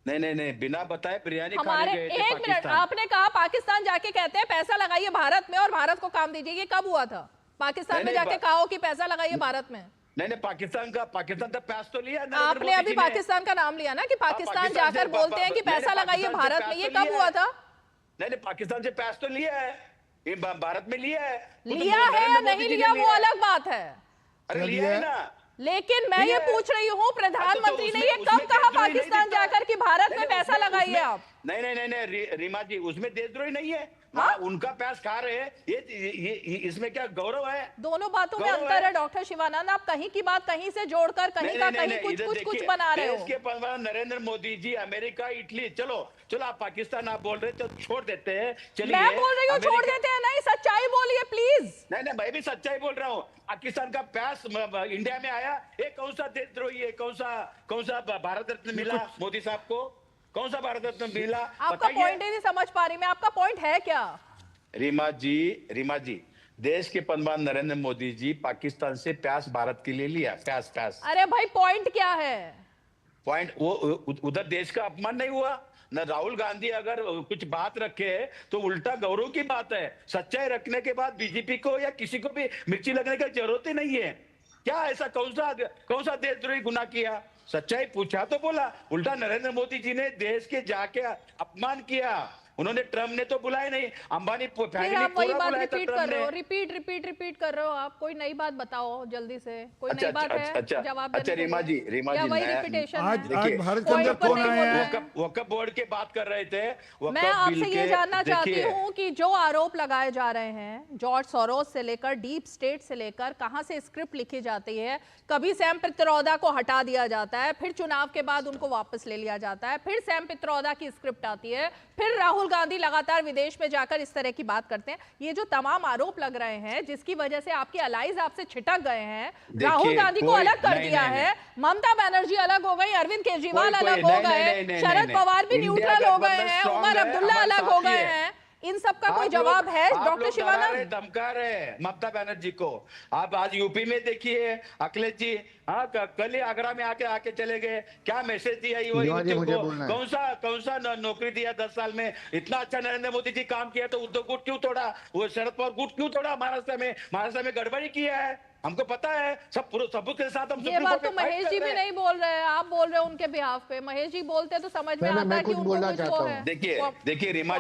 नहीं, बिना बताए बिरयानी हमारे खाने गए थे। एक मिनट, आपने कहा पाकिस्तान जाके कहते हैं पैसा लगाइए भारत में और भारत को काम दीजिए, ये कब हुआ था? पाकिस्तान में जाके कहा कि पैसा लगाइए भारत में? नहीं, पाकिस्तान का पैसा तो लिया। आपने अभी पाकिस्तान का नाम लिया ना कि पाकिस्तान जाकर बोलते हैं कि पैसा लगाइए भारत में, ये कब हुआ था? नहीं, पाकिस्तान से पैसा तो लिया है, भारत में लिया है या नहीं लिया वो अलग बात है। अरे लिया है ना। लेकिन मैं ये पूछ रही हूँ, प्रधानमंत्री ने ये कब कहा पाकिस्तान जाकर कि भारत में पैसा लगाइए आप? नहीं, रीमा जी, उसमें देशद्रोही नहीं है। हाँ? उनका पैसा खा रहे हैं, ये इसमें क्या गौरव है? दोनों बातों में अंतर है डॉक्टर शिवानंद, आप कहीं की बात कहीं से जोड़कर कहीं का कहीं कुछ बना रहे हो। देश के प्रधानमंत्री नरेंद्र मोदी जी अमेरिका, इटली, चलो आप पाकिस्तान आप बोल रहे तो छोड़ देते हैं। चलिए, मैं बोल रही हूँ छोड़ देते हैं, नहीं सच्चाई बोलिए प्लीज। नहीं, मैं भी सच्चाई बोल रहा हूँ। पाकिस्तान का पैसा इंडिया में आया, ये कौन सा देशद्रोही है? कौन सा भारत रत्न मिला मोदी साहब को? कौन सा भारत रत्न मिला? आपका पॉइंट ही नहीं समझ पा रही मैं, आपका पॉइंट है क्या? रीमा जी, देश के प्रधानमंत्री नरेंद्र मोदी जी पाकिस्तान से प्यास भारत के लिए लिया, प्यास। अरे भाई पॉइंट क्या है? पॉइंट वो उधर देश का अपमान नहीं हुआ न। राहुल गांधी अगर कुछ बात रखे तो उल्टा गौरव की बात है। सच्चाई रखने के बाद बीजेपी को या किसी को भी मिर्ची लगने की जरूरत ही नहीं है। क्या ऐसा कौन सा देशद्रोही गुनाह किया? सच्चाई पूछा तो बोला। उल्टा नरेंद्र मोदी जी ने देश के जाके अपमान किया। उन्होंने, ट्रम्प ने तो बुलाया नहीं, अंबानी फैमिली आप वही बात बुलाया था रिपीट कर रहे हो, रिपीट कर रहे हो आप। कोई नई बात बताओ जल्दी से, कोई नई बात है जवाब देने। अच्छा रीमा जी, वही रिपीटेशन है। आज भारत के अंदर कौन आया है? वक्फ बोर्ड की बात कर रहे थे। मैं आपसे ये जानना चाहती हूँ कि जो आरोप लगाए जा रहे हैं, जॉर्ज सोरोस से लेकर डीप स्टेट से लेकर, कहां से स्क्रिप्ट लिखी जाती है? कभी सैम पित्रोदा को हटा दिया जाता है, फिर चुनाव के बाद उनको वापस ले लिया जाता है, फिर सैम पित्रोदा की स्क्रिप्ट आती है, फिर राहुल गांधी लगातार विदेश में जाकर इस तरह की बात करते हैं। ये जो तमाम आरोप लग रहे हैं जिसकी वजह से आपके अलाइज आपसे छिटक गए हैं, राहुल गांधी को अलग कर दिया है, ममता बनर्जी अलग हो गई, अरविंद केजरीवाल अलग हो गए, शरद पवार भी न्यूट्रल हो गए हैं, उमर अब्दुल्ला अलग हो गए हैं, इन सब का कोई जवाब है डॉक्टर शिवानंद? धमका रहे ममता बनर्जी को। आप आज यूपी में देखिए अखिलेश जी, हाँ कल ही आगरा में आके चले गए, क्या मैसेज दिया कौन सा नौकरी दिया 10 साल में? इतना अच्छा नरेंद्र मोदी जी काम किया तो उद्धव गुट क्यों तोड़ा? वो शरद पवार गुट क्यों तोड़ा? महाराष्ट्र में गड़बड़ी किया है, हमको पता है। सबूत के साथ हम ये बात तो महेश जी भी नहीं बोल रहे हैं, आप बोल रहे हो उनके बिहाफ पे। महेश जी बोलते तो समझ में आता है कि उनको कुछ वो है। देखिए रीमा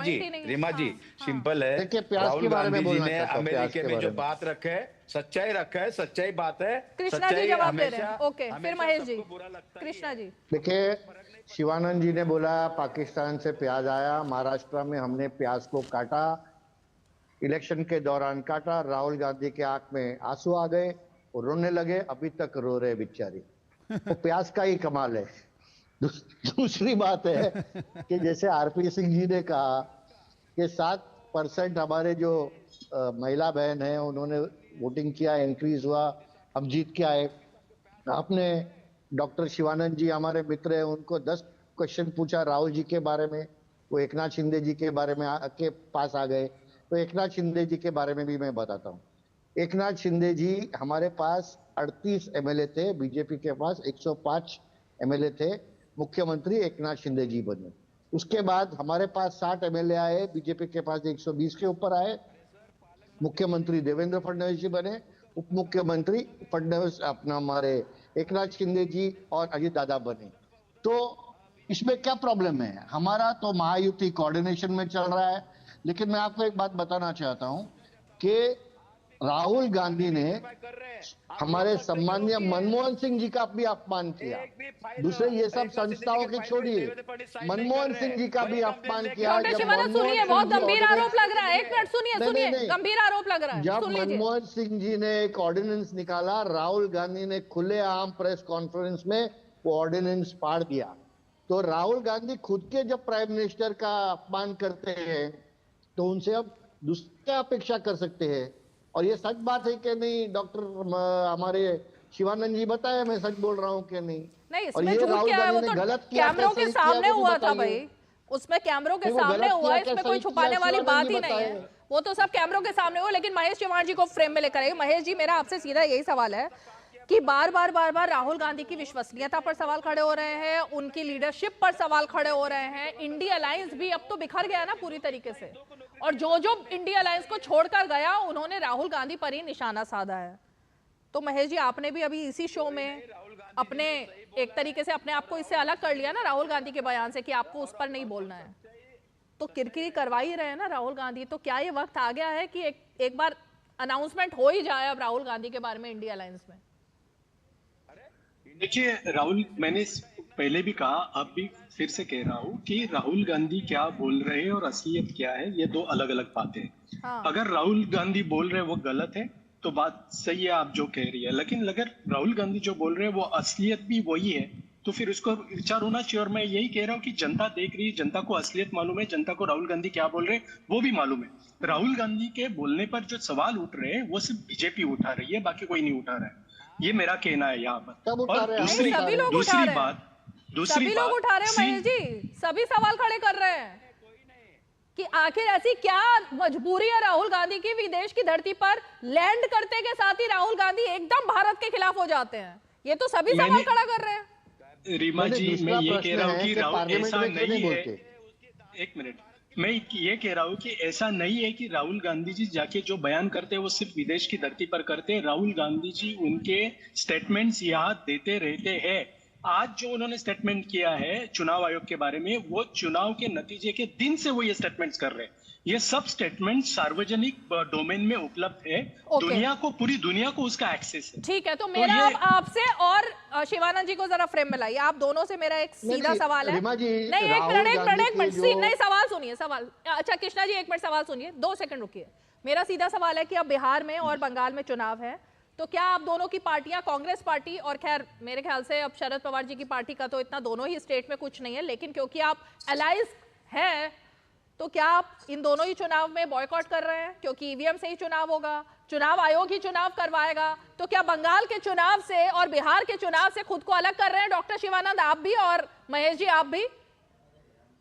जी, सिंपल है। राहुल गांधी जी ने अमेरिका में जो बात रखे, सच्चाई रखा है, सच्चाई बात है। कृष्णा जी जवाब दे रहे हैं। ओके, फिर महेश जी। कृष्णा जी, देखिए, शिवानंद जी ने बोला पाकिस्तान से प्याज आया, महाराष्ट्र में हमने प्याज को काटा, इलेक्शन के दौरान काटा, राहुल गांधी के आंख में आंसू आ गए और रोने लगे, अभी तक रो रहे बेचारी। वो प्याज का ही कमाल है। दूसरी बात है कि जैसे आरपी सिंह जी ने कहा कि 7% हमारे जो महिला बहन है उन्होंने वोटिंग किया, इंक्रीज हुआ, हम जीत के आए। आपने डॉक्टर शिवानंद जी हमारे मित्र हैं, उनको 10 क्वेश्चन पूछा राहुल जी के बारे में, वो एकनाथ शिंदे जी के बारे में के पास आ गए। तो एकनाथ शिंदे जी के बारे में भी मैं बताता हूँ। एकनाथ शिंदे जी हमारे पास 38 एमएलए थे, बीजेपी के पास 105 एमएलए थे, मुख्यमंत्री एकनाथ शिंदे जी बने। उसके बाद हमारे पास 60 एमएलए आए, बीजेपी के पास 120 के ऊपर आए, मुख्यमंत्री देवेंद्र फडणवीस जी बने, उप मुख्यमंत्री फडणवीस अपना हमारे एकनाथ शिंदे जी और अजित दादा बने। तो इसमें क्या प्रॉब्लम है? हमारा तो महायुति कोऑर्डिनेशन में चल रहा है। लेकिन मैं आपको एक बात बताना चाहता हूं कि राहुल गांधी ने हमारे सम्माननीय मनमोहन सिंह जी का भी अपमान किया। दूसरे ये सब संस्थाओं के छोड़िए, मनमोहन सिंह जी का भी अपमान किया। डॉक्टर शिवानंद सुनिए, बहुत गंभीर आरोप लग रहा है। एक मिनट सुनिए, गंभीर आरोप लग रहा है। जब मनमोहन सिंह जी ने एक ऑर्डिनेंस निकाला, राहुल गांधी ने खुलेआम प्रेस कॉन्फ्रेंस में वो ऑर्डिनेंस फाड़ दिया। तो राहुल गांधी खुद के जब प्राइम मिनिस्टर का अपमान करते हैं तो उनसे अब दूसरे क्या अपेक्षा कर सकते हैं? और ये सच बात है कि नहीं? डॉक्टर हमारे शिवानंद जी बताए मैं सच बोल रहा हूँ कि नहीं? इसमें झूठ क्या है? वो तो कैमरों के सामने हुआ था भाई, उसमें कैमरों के सामने हुआ है, इसमें कोई छुपाने वाली बात ही नहीं है। वो तो सब कैमरों के सामने हुआ। लेकिन महेश चव्हाण जी को फ्रेम में लेकर आइए। महेश जी, मेरा आपसे सीधा यही सवाल है कि बार बार राहुल गांधी की विश्वसनीयता पर सवाल खड़े हो रहे हैं, उनकी लीडरशिप पर सवाल खड़े हो रहे हैं। इंडिया अलायंस भी अब तो बिखर गया ना पूरी तरीके से, और जो इंडिया अलायंस को छोड़कर गया उन्होंने राहुल गांधी पर ही निशाना साधा है। तो महेश जी, आपने भी अभी इसी शो में अपने एक तरीके से अपने आप को इससे अलग कर लिया ना राहुल गांधी के बयान से कि आपको उस पर नहीं बोलना है। तो किरकिरी करवा ही रहे हैं ना राहुल गांधी। तो क्या ये वक्त आ गया है कि एक बार अनाउंसमेंट हो ही जाए अब राहुल गांधी के बारे में इंडिया अलायंस में? देखिए राहुल, मैंने पहले भी कहा, अब भी फिर से कह रहा हूं कि राहुल गांधी क्या बोल रहे हैं और असलियत क्या है, ये दो अलग अलग बातें हैं। हाँ। अगर राहुल गांधी बोल रहे हैं वो गलत है तो बात सही है आप जो कह रही है, लेकिन अगर राहुल गांधी जो बोल रहे हैं वो असलियत भी वही है तो फिर उसको विचार होना चाहिए। और मैं यही कह रहा हूँ कि जनता देख रही है, जनता को असलियत मालूम है, जनता को राहुल गांधी क्या बोल रहे हैं वो भी मालूम है। राहुल गांधी के बोलने पर जो सवाल उठ रहे हैं वो सिर्फ बीजेपी उठा रही है, बाकी कोई नहीं उठा रहा है। ये मेरा कहना है यहाँ पर। और दूसरी बात सभी लोग उठा रहे हैं महेश जी, सभी सवाल खड़े कर रहे हैं कि आखिर ऐसी क्या मजबूरी है राहुल गांधी की, विदेश की धरती पर लैंड करते के साथ ही राहुल गांधी एकदम भारत के खिलाफ हो जाते हैं। ये तो सभी सवाल खड़ा कर रहे हैं। रीमा जी, मैं ये कह रहा हूँ कि राहुल ऐसा नहीं है, एक मिनट, मैं ये कह रहा हूँ कि ऐसा नहीं है कि राहुल गांधी जी जाके जो बयान करते हैं वो सिर्फ विदेश की धरती पर करते हैं। राहुल गांधी जी उनके स्टेटमेंट्स यहाँ देते रहते हैं। आज जो उन्होंने स्टेटमेंट किया है चुनाव आयोग के बारे में, वो चुनाव के नतीजे के दिन से वो ये स्टेटमेंट्स कर रहे हैं। ये सब स्टेटमेंट सार्वजनिक डोमेन में उपलब्ध है। दुनिया को, पूरी दुनिया को उसका एक्सेस है। ठीक है, तो मेरा आपसे और शिवानंद जी को जरा फ्रेम में लाइए। आप दोनों से मेरा एक सीधा सवाल है। नहीं, एक मिनट नहीं, सवाल सुनिए, सवाल। अच्छा कृष्णा जी, एक मिनट सवाल सुनिए, 2 सेकंड रुकिए। मेरा सीधा सवाल है कि अब बिहार में और बंगाल में चुनाव है, तो क्या आप दोनों की पार्टियां, कांग्रेस पार्टी और खैर मेरे ख्याल से अब शरद पवार जी की पार्टी का तो इतना दोनों ही स्टेट में कुछ नहीं है, लेकिन क्योंकि आप अलायंस है तो क्या आप इन दोनों ही चुनाव में बॉयकॉट कर रहे हैं? क्योंकि ईवीएम से ही चुनाव होगा, चुनाव आयोग ही चुनाव करवाएगा, तो क्या बंगाल के चुनाव से और बिहार के चुनाव से खुद को अलग कर रहे हैं? डॉक्टर शिवानंद आप भी और महेश जी आप भी।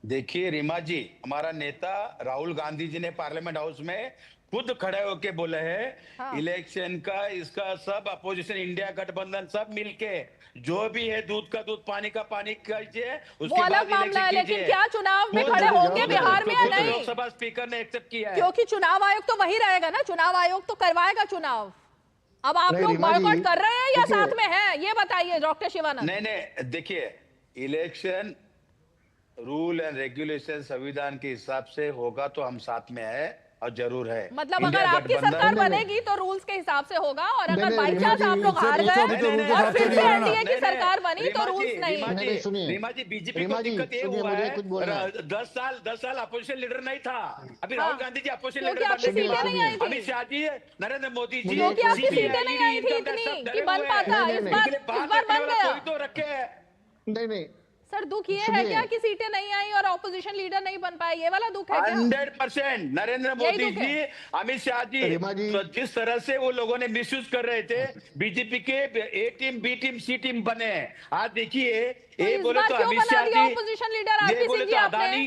देखिए रीमा जी, हमारा नेता राहुल गांधी जी ने पार्लियामेंट हाउस में खुद खड़े होके बोले हैं, हाँ। इलेक्शन का इसका सब अपोजिशन इंडिया गठबंधन सब मिलके जो भी है दूध का दूध पानी का पानी कीजिए, उसके बाद मामला है। लेकिन क्या चुनाव में खड़े होंगे बिहार में या नहीं? लोकसभा स्पीकर ने एक्सेप्ट किया है, क्योंकि चुनाव आयोग तो वही रहेगा ना, चुनाव आयोग तो करवाएगा चुनाव। अब आप लोग बॉयकॉट कर रहे हैं या साथ में है, ये बताइए डॉक्टर शिवानंद। नहीं, देखिए इलेक्शन रूल एंड रेगुलेशन संविधान के हिसाब से होगा तो हम साथ में है, और जरूर है। मतलब अगर इंडिया आपकी गठबंधन- सरकार बनेगी तो रूल्स के हिसाब से होगा, और अगर बाई चांस आप लोग हार गए और फिर से एनडीए की सरकार बनी तो रूल्स नहीं। रीमा जी, बीजेपी को दिक्कत ये हुआ है 10 साल अपोजिशन लीडर नहीं था, अभी राहुल गांधी जी अपोजिशन लीडर अमित शाह जी, नरेंद्र मोदी जी, क्योंकि आपकी सीटें नहीं आई थी इतनी कि बन पाता, इस बार बन गया। कोई तो रखे है। नहीं सर दुख ये है क्या कि सीटें नहीं आई और ऑपोजिशन लीडर नहीं बन पाए, ये वाला दुख है क्या? 100% नरेंद्र मोदी जी, अमित शाह जी, तो जिस तरह से वो लोगों ने मिसयूज कर रहे थे बीजेपी के ए टीम, बी टीम, सी टीम बने, आज देखिए ए बोले तो Amit Shah ji, opposition leader RP बोले सिंह जी तो आपने, अदानी,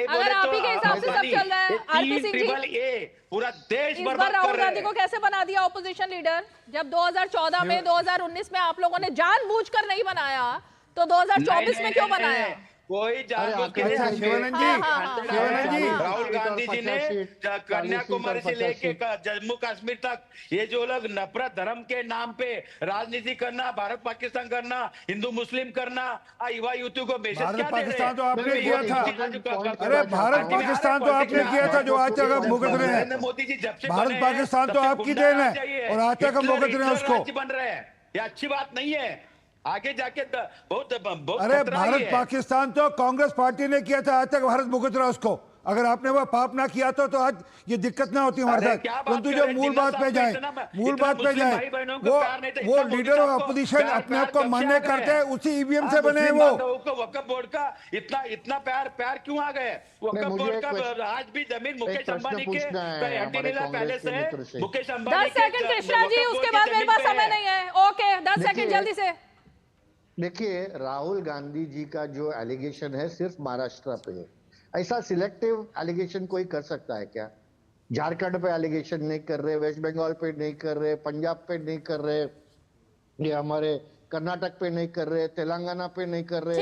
अगर आप ही के हिसाब से सब चल रहा है आरपी सिंह जी, पूरा देश इस बार बर्बाद राहुल कर रहे गांधी को कैसे बना दिया ऑपोजिशन लीडर? जब 2014 में 2019 में आप लोगों ने जानबूझकर नहीं बनाया तो 2024 में क्यों बनाया? कोई जानबूझ के शिवानंद जी, राहुल गांधी जी ने कन्याकुमारी से लेके जम्मू कश्मीर तक ये जो लोग नफरत धर्म के नाम पे राजनीति करना, भारत पाकिस्तान करना, हिंदू मुस्लिम करना, युवा युवती को मैसेज क्या दे रहे हैं? पाकिस्तान तो आपने किया था, अरे भारत पाकिस्तान तो आपने किया था जो आज तक आप भुगत रहे हैं। मोदी जी जब से भारत पाकिस्तान तो आपकी देन है और आज तक हम भुगत रहे हैं उसको। बन रहे हैं, ये अच्छी बात नहीं है, आगे जाके बहुत अरे भारत पाकिस्तान तो कांग्रेस पार्टी ने किया था, आज तक भारत भुगत रहा उसको। अगर आपने वो पाप ना किया तो आज ये दिक्कत ना होती हमारे साथ। परंतु जो मूल बात पे जाए, वो लीडर ऑफ अपोजिशन अपने आप को मान्य करते हैं, उसी ईवीएम से बने हैं वो। वक्फ बोर्ड का इतना प्यार क्यों आ गए? वक्फ बोर्ड का आज भी जमीन मुकेश अंबानी के पैलेस है, मुकेश अंबानी। 10 सेकंड कृष्णा जी, उसके बाद मेरे पास समय नहीं है। ओके 10 सेकंड जल्दी से। देखिए, राहुल गांधी जी का जो एलिगेशन है सिर्फ महाराष्ट्र पे है। ऐसा सिलेक्टिव एलिगेशन कोई कर सकता है क्या? झारखंड पे एलिगेशन नहीं कर रहे, वेस्ट बंगाल पे नहीं कर रहे, पंजाब पे नहीं कर रहे, ये हमारे कर्नाटक पे नहीं कर रहे, तेलंगाना पे नहीं कर रहे,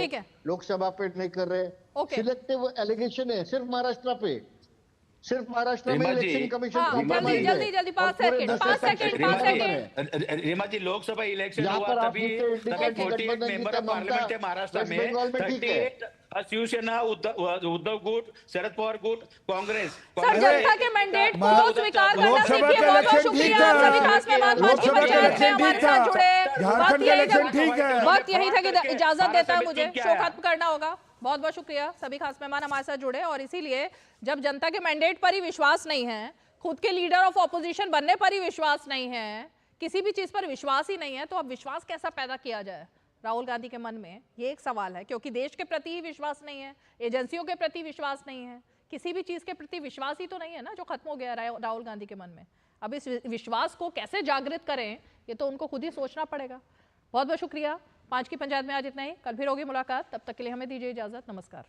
लोकसभा पे नहीं कर रहे। सिलेक्टिव एलिगेशन है सिर्फ महाराष्ट्र पे, सिर्फ महाराष्ट्र में इलेक्शन कमीशन जल्दी 5 सेकंड। रीमा जी, लोकसभा इलेक्शन हुआ तभी 48 मेंबर ऑफ पार्लियामेंट थे महाराष्ट्र में, 38 शिवसेना, उद्धव गुट, शरद पवार गुट, कांग्रेस। सर जनता के मैंडेट को स्वीकार करना सीखिए। बहुत शुक्रिया सभी खास मेहमान आज की पंचायत में हमारे साथ जुड़े। वक्त यही था कि इजाजत देता है मुझे, शो खत्म करना होगा। बहुत बहुत शुक्रिया, सभी खास मेहमान हमारे साथ जुड़े। और इसीलिए जब जनता के मैंडेट पर ही विश्वास नहीं है, खुद के लीडर ऑफ ऑपोजिशन बनने पर ही विश्वास नहीं है, किसी भी चीज पर विश्वास ही नहीं है, तो अब विश्वास कैसा पैदा किया जाए राहुल गांधी के मन में? ये एक सवाल है, क्योंकि देश के प्रति ही विश्वास नहीं है, एजेंसियों के प्रति विश्वास नहीं है, किसी भी चीज के प्रति विश्वास ही तो नहीं है ना, जो खत्म हो गया राहुल गांधी के मन में। अब इस विश्वास को कैसे जागृत करें, ये तो उनको खुद ही सोचना पड़ेगा। बहुत बहुत शुक्रिया। 5 की पंचायत में आज इतना ही, कल फिर होगी मुलाकात, तब तक के लिए हमें दीजिए इजाजत। नमस्कार।